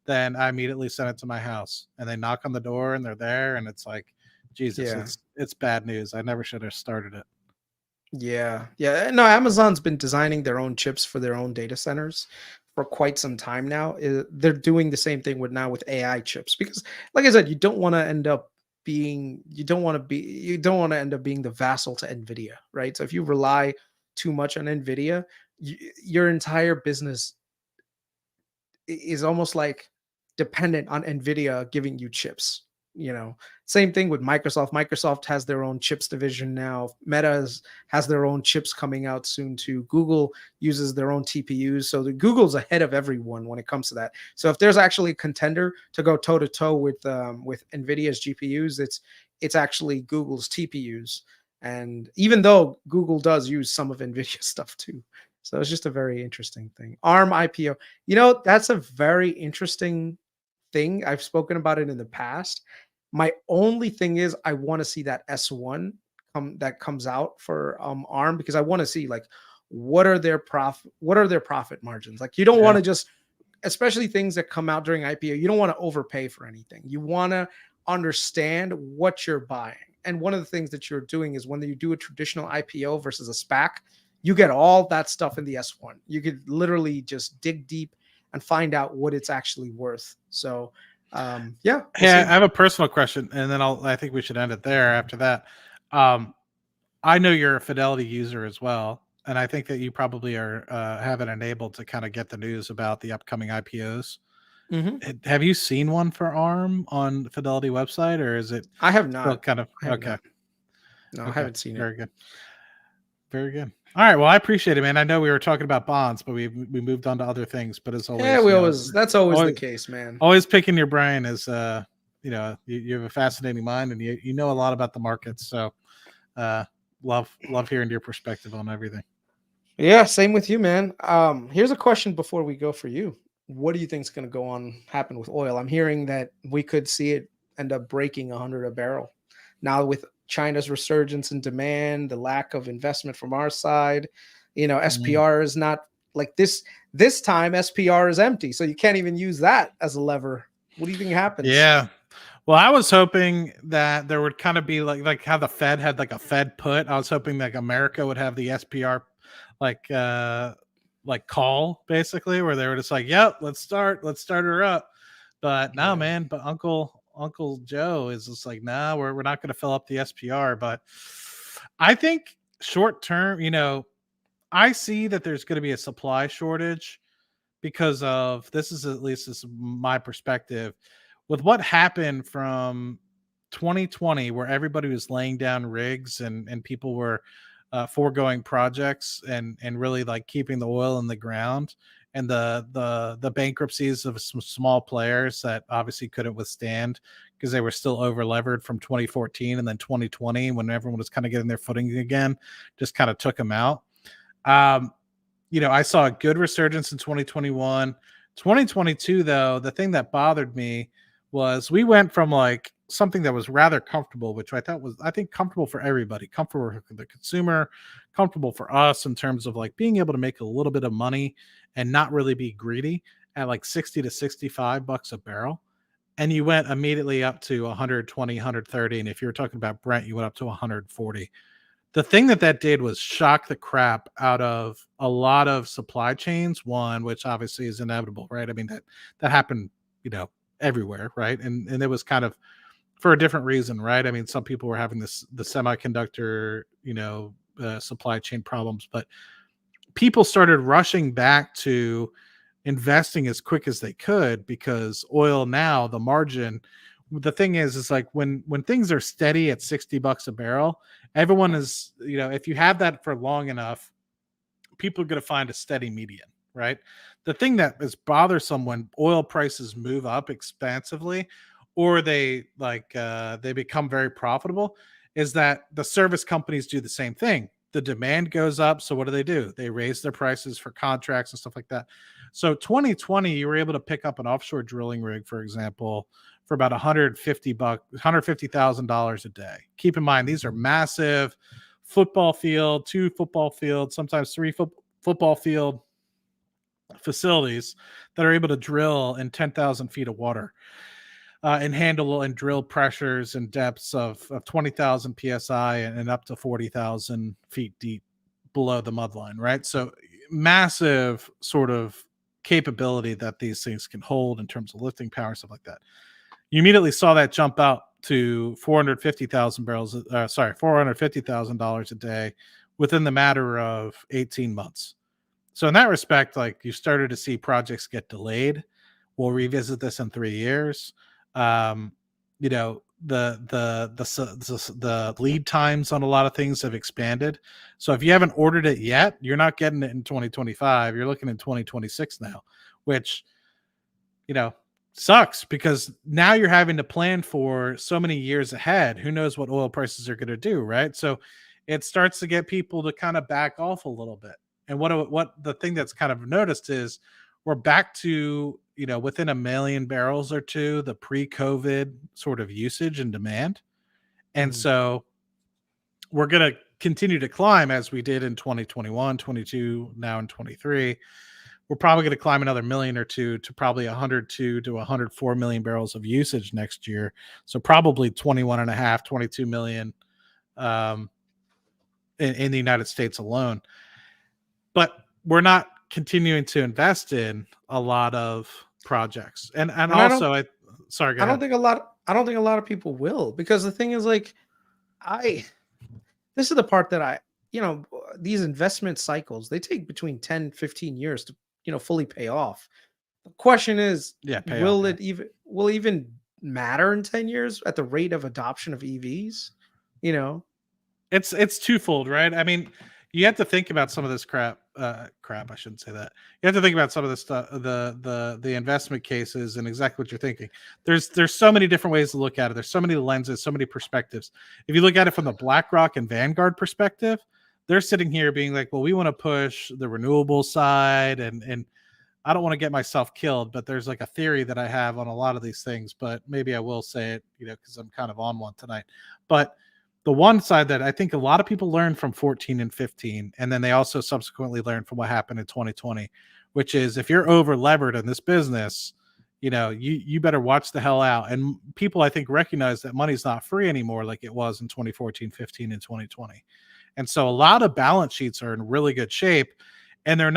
then I immediately send it to my house and they knock on the door and they're there and it's like Jesus, yeah. it's bad news. I never should have started it. Yeah, yeah. No, Amazon's been designing their own chips for their own data centers for quite some time now. They're doing the same thing with AI chips because, like I said, you don't want to end up. you don't want to end up being the vassal to Nvidia, right? So if you rely too much on Nvidia, your entire business is almost like dependent on Nvidia giving you chips. You know, same thing with Microsoft. Microsoft has their own chips division now. Has their own chips coming out soon too. Google uses their own TPUs. So the Google's ahead of everyone when it comes to that. So if there's actually a contender to go toe to toe with Nvidia's GPUs, it's actually Google's TPUs. And even though Google does use some of Nvidia stuff too. So it's just a very interesting thing. ARM IPO. You know, that's a very interesting thing. I've spoken about it in the past. My only thing is I want to see that S1 that comes out for ARM, because I want to see like what are their profit margins. Like you don't want to just, especially things that come out during IPO, you don't want to overpay for anything. You want to understand what you're buying. And one of the things that you're doing is when you do a traditional IPO versus a SPAC, you get all that stuff in the S1. You could literally just dig deep and find out what it's actually worth. So, yeah. Hey, I have a personal question, and then I think we should end it there after that. I know you're a Fidelity user as well, and I think that you probably are have it enabled to kind of get the news about the upcoming IPOs. Mm-hmm. Have you seen one for ARM on the Fidelity website, or is it? I have not. Kind of okay. Not. No, okay. I haven't seen it. Very good. Very good. All right. Well, I appreciate it, man. I know we were talking about bonds, but we moved on to other things. But as always, that's always the case, man. Always picking your brain is, you know, you have a fascinating mind, and you know a lot about the markets. So, love hearing your perspective on everything. Yeah, same with you, man. Here's a question before we go for you. What do you think is going to happen with oil? I'm hearing that we could see it end up breaking 100 a barrel. Now with China's resurgence in demand, the lack of investment from our side, you know, SPR is not like this time SPR is empty. So you can't even use that as a lever. What do you think happens? Yeah. Well, I was hoping that there would kind of be like how the Fed had like a Fed put. I was hoping like America would have the SPR like call basically, where they were just like, yep, let's start her up. But no, man, but Uncle Joe is just like, nah, we're not going to fill up the SPR. But I think short term, you know, I see that there's going to be a supply shortage because of this is my perspective with what happened from 2020, where everybody was laying down rigs and people were foregoing projects and really like keeping the oil in the ground, and the bankruptcies of some small players that obviously couldn't withstand because they were still over levered from 2014, and then 2020 when everyone was kind of getting their footing again, just kind of took them out. You know, I saw a good resurgence in 2021. 2022, though, the thing that bothered me was we went from like something that was rather comfortable, which I think comfortable for everybody, comfortable for the consumer, comfortable for us in terms of like being able to make a little bit of money and not really be greedy, at like 60 to 65 bucks a barrel. And you went immediately up to 120, 130. And if you were talking about Brent, you went up to 140. The thing that did was shock the crap out of a lot of supply chains, one, which obviously is inevitable, right? I mean, that happened, you know, everywhere, right? And it was kind of for a different reason, right? I mean, some people were having the semiconductor, you know, supply chain problems, but people started rushing back to investing as quick as they could because oil now, the margin, the thing is like when things are steady at 60 bucks a barrel, everyone is, you know, if you have that for long enough, people are going to find a steady median, right? The thing that is bothersome when oil prices move up expansively or they become very profitable is that the service companies do the same thing. The demand goes up, so what do? They raise their prices for contracts and stuff like that. So 2020, you were able to pick up an offshore drilling rig, for example, for about $150,000 a day. Keep in mind, these are massive football field, 2 football fields, sometimes 3 football field facilities that are able to drill in 10,000 feet of water and handle and drill pressures and depths of 20,000 psi and up to 40,000 feet deep below the mudline, right? So massive sort of capability that these things can hold in terms of lifting power, stuff like that. You immediately saw that jump out to 450,000 barrels. Sorry, $450,000 a day within the matter of 18 months. So in that respect, like you started to see projects get delayed. We'll revisit this in 3 years. Um, you know, the lead times on a lot of things have expanded. So if you haven't ordered it yet, you're not getting it in 2025. You're looking in 2026 now, which, you know, sucks because now you're having to plan for so many years ahead. Who knows what oil prices are going to do, right? So it starts to get people to kind of back off a little bit. And what the thing that's kind of noticed is we're back to, you know, within a million barrels or two, the pre-COVID sort of usage and demand. And Mhm. so we're going to continue to climb as we did in 2021, 22, now in 23. We're probably going to climb another million or two to probably 102 to 104 million barrels of usage next year. So probably 21 and a half, 22 million um, in the United States alone. But we're not continuing to invest in a lot of projects. And And also, sorry, go I don't ahead. think a lot I don't think a lot of people will, because the thing is, like, I this is the part that these investment cycles, they take between 10-15 years to, fully pay off. The question is, Yeah, payoff. Yeah. will it even matter in 10 years at the rate of adoption of EVs? You know? It's twofold, right? I mean, you have to think about some of this crap. I shouldn't say that. You have to think about some of the stuff, the investment cases, and exactly what you're thinking. There's so many different ways to look at it. There's so many lenses, so many perspectives. If you look at it from the BlackRock and Vanguard perspective, they're sitting here being like, well, we want to push the renewable side, and I don't want to get myself killed, but there's like a theory that I have on a lot of these things, but maybe I will say it, you know, because I'm kind of on one tonight. But the one side that I think a lot of people learned from 14 and 15, and then they also subsequently learned from what happened in 2020, which is if you're over levered in this business, you know, you better watch the hell out. And people, I think, recognize that money's not free anymore like it was in 2014, 15, and 2020. And so a lot of balance sheets are in really good shape, and they're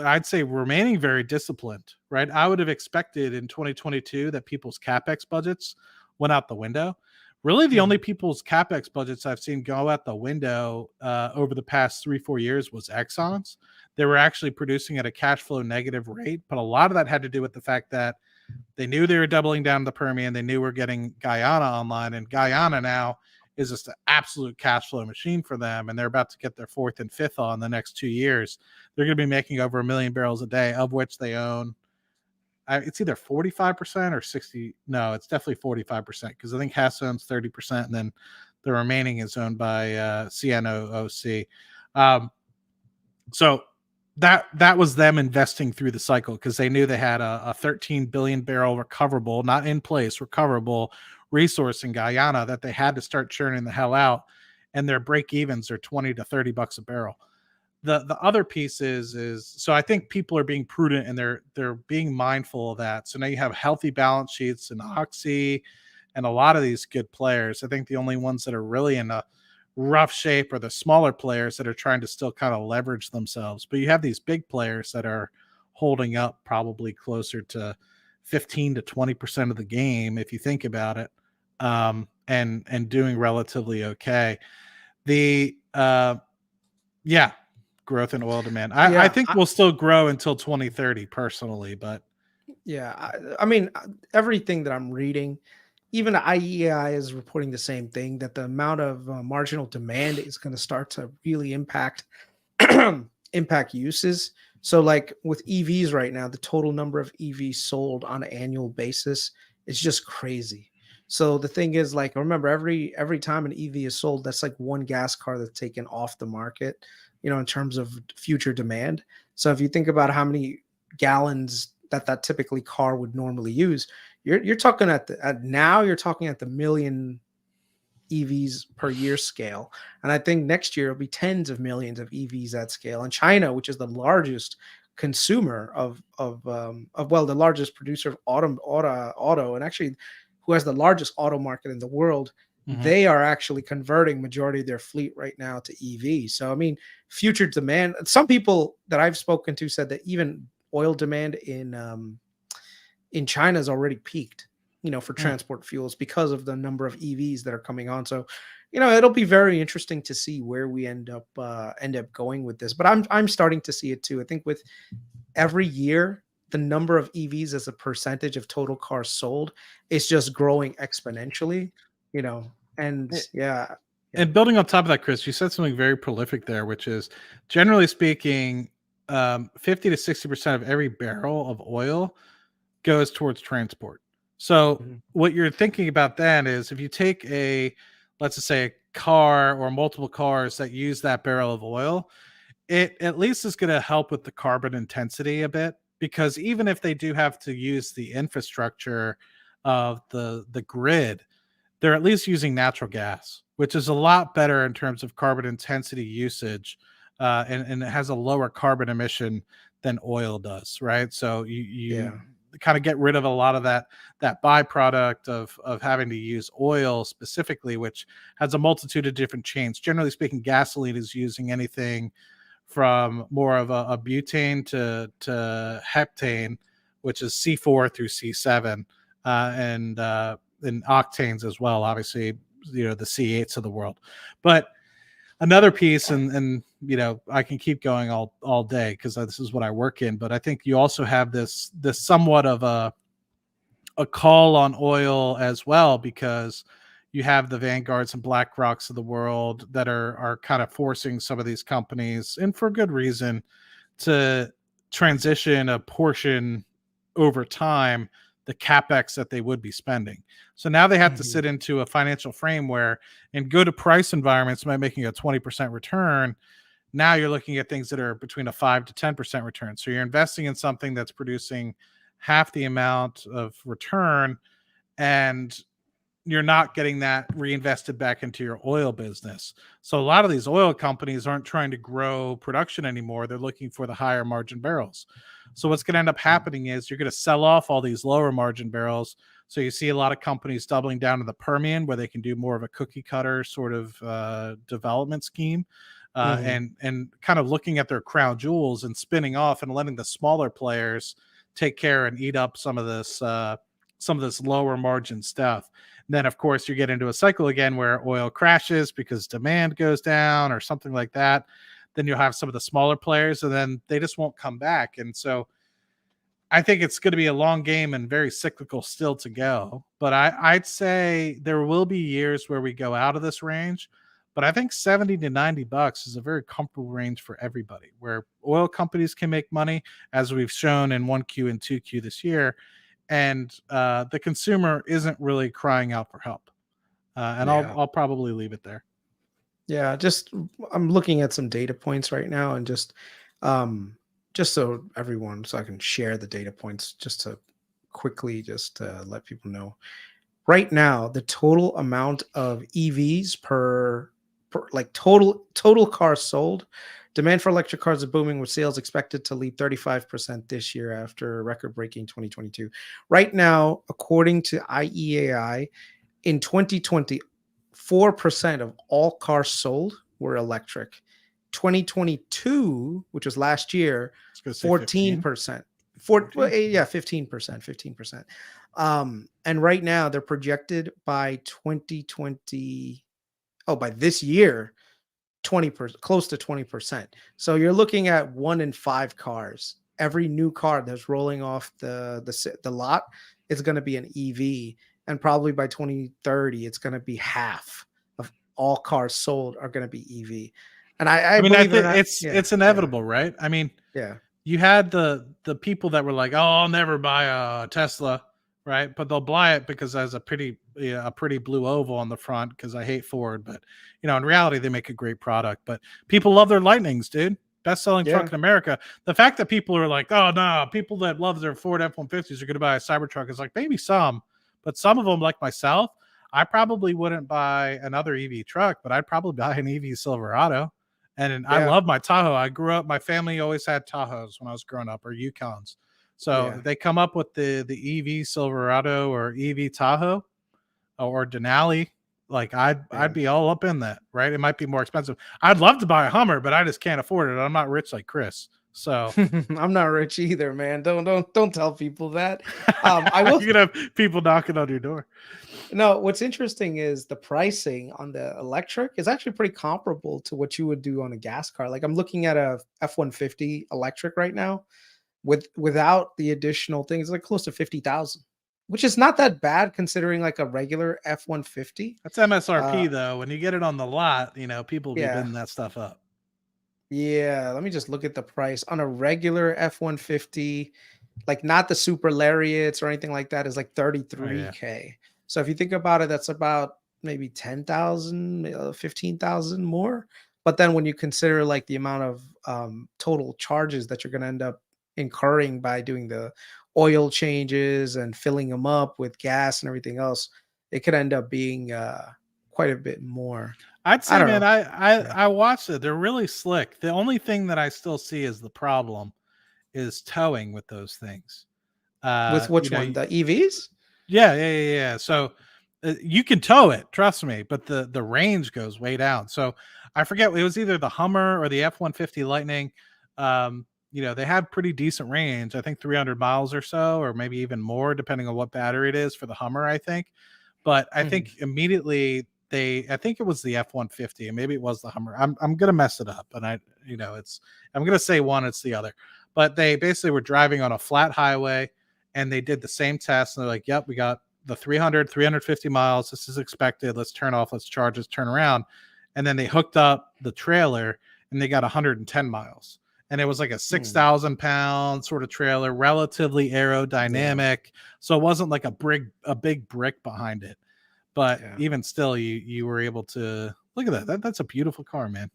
I'd say remaining very disciplined, right? I would have expected in 2022 that people's capex budgets went out the window. Really, the only Mhm. people's capex budgets I've seen go out the window over the past 3-4 years was Exxon's. They were actually producing at a cash flow negative rate, but a lot of that had to do with the fact that they knew they were doubling down the Permian. They knew we're getting Guyana online, and Guyana now is just an absolute cash flow machine for them. And they're about to get their fourth and fifth on the next 2 years. They're going to be making over 1 million barrels a day, of which they own. It's either 45% or 60. No, it's definitely 45% because I think Hess owns 30%, and then the remaining is owned by CNOOC. So that was them investing through the cycle because they knew they had a 13 billion barrel recoverable, not in place, recoverable resource in Guyana that they had to start churning the hell out, and their break evens are 20 to 30 bucks a barrel. The other piece is so I think people are being prudent and they're being mindful of that. So now you have healthy balance sheets and Oxy and a lot of these good players. I think the only ones that are really in a rough shape are the smaller players that are trying to still kind of leverage themselves. But you have these big players that are holding up probably closer to 15 to 20% of the game if you think about it, and doing relatively okay. The yeah, growth in oil demand. I Yeah, think we'll still grow until 2030 personally, but yeah. I mean, everything that I'm reading, even the IEI is reporting the same thing, that the amount of marginal demand is going to start to really impact uses. So, like with EVs right now, the total number of EVs sold on an annual basis is just crazy. So the thing is, like, remember, every time an EV is sold, that's like one gas car that's taken off the market, in terms of future demand. So if you think about how many gallons that typically car would normally use, you're talking you're talking at the million EVs per year scale. And I think next year it'll be tens of millions of EVs at scale. And China, which is the largest consumer the largest producer of auto, and actually who has the largest auto market in the world, mhm. they are actually converting majority of their fleet right now to EV. So I mean, future demand. Some people that I've spoken to said that even oil demand in China has already peaked. for Mm. transport fuels because of the number of EVs that are coming on. So, it'll be very interesting to see where we end up going with this. But I'm starting to see it too. I think with every year, the number of EVs as a percentage of total cars sold is just growing exponentially, you know. And yeah, yeah. And building on top of that, Chris, you said something very prolific there, which is generally speaking, 50 to 60% of every barrel of oil goes towards transport. So Mhm. what you're thinking about then is if you take let's just say a car or multiple cars that use that barrel of oil, it at least is going to help with the carbon intensity a bit, because even if they do have to use the infrastructure of the grid, they're at least using natural gas, which is a lot better in terms of carbon intensity usage, and it has a lower carbon emission than oil does, right? So you Yeah. kind of get rid of a lot of that byproduct of having to use oil specifically, which has a multitude of different chains. Generally speaking, gasoline is using anything from more of a butane to heptane, which is C4 through C7, and octanes as well. Obviously, the C8s of the world. But another piece, and I can keep going all day because this is what I work in. But I think you also have this somewhat of a call on oil as well, because you have the Vanguards and Black Rocks of the world that are kind of forcing some of these companies, and for good reason, to transition a portion over time the capex that they would be spending. So now they have to Mhm. sit into a financial frame where in good price environments by making a 20% return, now you're looking at things that are between a 5 to 10% return. So you're investing in something that's producing half the amount of return, and you're not getting that reinvested back into your oil business. So a lot of these oil companies aren't trying to grow production anymore. They're looking for the higher margin barrels. So what's going to end up Mhm. happening is you're going to sell off all these lower margin barrels. So you see a lot of companies doubling down in the Permian, where they can do more of a cookie cutter sort of development scheme, Mhm. and kind of looking at their crown jewels and spinning off and letting the smaller players take care and eat up some of this lower margin stuff. And then, of course, you get into a cycle again where oil crashes because demand goes down or something like that. Then you'll have some of the smaller players, and then they just won't come back. And so I think it's going to be a long game and very cyclical still to go. But I'd say there will be years where we go out of this range. But I think 70 to $90 is a very comfortable range for everybody, where oil companies can make money, as we've shown in 1Q and 2Q this year, and the consumer isn't really crying out for help. And I'll Yeah. I'll probably leave it there. Yeah, just I'm looking at some data points right now, and um just so I can share the data points, just to quickly just let people know. Right now, the total amount of EVs per like total cars sold, demand for electric cars is booming, with sales expected to lead 35% this year after a record-breaking 2022. Right now, according to IEAI, in 2020, 4% of all cars sold were electric. 2022, which was last year, I was going to say 15, 14%. Well, 14. yeah, 15%, 15%. And right now they're projected by 2020, oh, by this year, 20%, close to 20%. So you're looking at 1 in 5 cars. Every new car that's rolling off the lot is going to be an EV, and probably by 2030, it's going to be half of all cars sold are going to be EV. And I I mean, I believe it or think not, yeah, it's yeah, inevitable, right? I mean, yeah, you had the people that were like, "Oh, I'll never buy a Tesla," right? But they'll buy it because it has a pretty blue oval on the front. Because I hate Ford, but in reality, they make a great product. But people love their Lightnings, dude. Best selling truck yeah, in America. The fact that people are like, "Oh no," people that love their Ford F-150s are going to buy a Cybertruck is like maybe some, but some of them, like myself, I probably wouldn't buy another EV truck, but I'd probably buy an EV Silverado. And I yeah, love my Tahoe. I grew up, my family always had Tahoes when I was growing up, or Yukons. So yeah, they come up with the EV Silverado or EV Tahoe or Denali. Like I'd yeah, be all up in that, right? It might be more expensive. I'd love to buy a Hummer, but I just can't afford it. I'm not rich like Chris. So I'm not rich either, man. Don't tell people that. I will. you're gonna have people knocking on your door. No, what's interesting is the pricing on the electric is actually pretty comparable to what you would do on a gas car. Like I'm looking at a F-150 electric right now without the additional things, like close to 50,000, which is not that bad considering like a regular F-150. That's MSRP Uh, though. When you get it on the lot, people will be yeah. bidding that stuff up. Yeah, let me just look at the price on a regular F-150, like not the super lariats or anything like that, is like Oh yeah. 33K. So if you think about it, that's about maybe 10,000, 15,000 more. But then when you consider like the amount of total charges that you're going to end up incurring by doing the oil changes and filling them up with gas and everything else, it could end up being quite a bit more. I'd I say, don't man, know. Yeah. I watched it. They're really slick. The only thing that I still see is the problem is towing with those things. With which one? The EVs? Yeah. So you can tow it, trust me, but the range goes way down. So I forget, it was either the Hummer or the F-150 Lightning. They have pretty decent range. I think 300 miles or so, or maybe even more, depending on what battery it is for the Hummer, I think. But I think Mhm. immediately I think it was the F-150 and maybe it was the Hummer. I'm gonna mess it up, and I'm gonna say one, it's the other. But they basically were driving on a flat highway and they did the same test and they're like, yep, we got the 350 miles. This is expected. Let's turn off, let's charge, let's turn around. And then they hooked up the trailer and they got 110 miles. And it was like a Mm. 6,000 pound sort of trailer, relatively Yeah. aerodynamic. So it wasn't like a big brick behind it. But Yeah. even still, you were able to look at that. That's a beautiful car, man.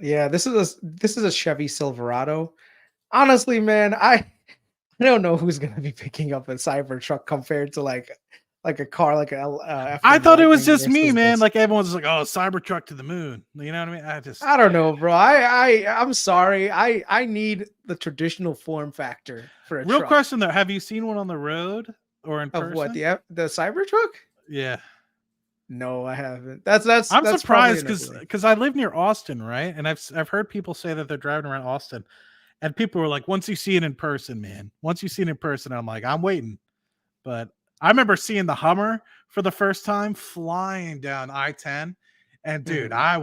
Yeah. This is a Chevy Silverado. Honestly, man, I don't know who's gonna be picking up a Cybertruck compared to like a car like a I F1 thought it was Lightning just me, versus man. this. Like everyone's like, "Oh, Cybertruck to the moon." You know what I mean? I don't know, bro. I'm sorry. I need the traditional form factor for a Real truck. question though: have you seen one on the road or in Of what, person? the Cybertruck? Yeah, No, I haven't. That's I'm that's probably surprised another thing. because I live near Austin, right? And I've heard people say that they're driving around Austin, and people were like, "Once you see it in person, man. Once you see it in person," I'm like, "I'm waiting." But I remember seeing the Hummer for the first time flying down I-10. And dude, Mhm. I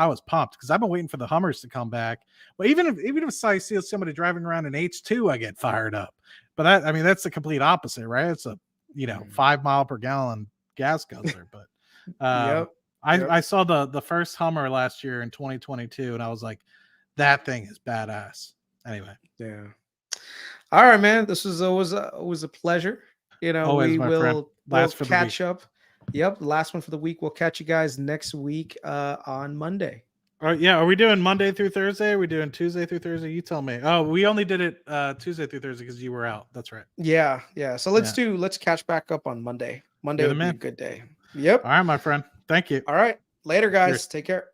was pumped because I've been waiting for the Hummers to come back. But even if I see somebody driving around an H2, I get fired up. But that's the complete opposite, right? It's a Mhm. 5 mile per gallon gas guzzler. But um Yep. I Yep. saw the first Hummer last year in 2022, and I was like, that thing is badass. Anyway, Yeah. All right, man. This was always a pleasure. always my friend. We'll Last for the week. catch up. Yep, last one for the week. We'll catch you guys next week on Monday. All right, yeah. Are we doing Monday through Thursday? Are we doing Tuesday through Thursday? You tell me. Oh, we only did it Tuesday through Thursday because you were out. That's right. Yeah, yeah. So Yeah. let's catch back up on Monday. Monday You're the would be a man. good day. Yep. All right, my friend. Thank you. All right. Later, Cheers. guys. Take care.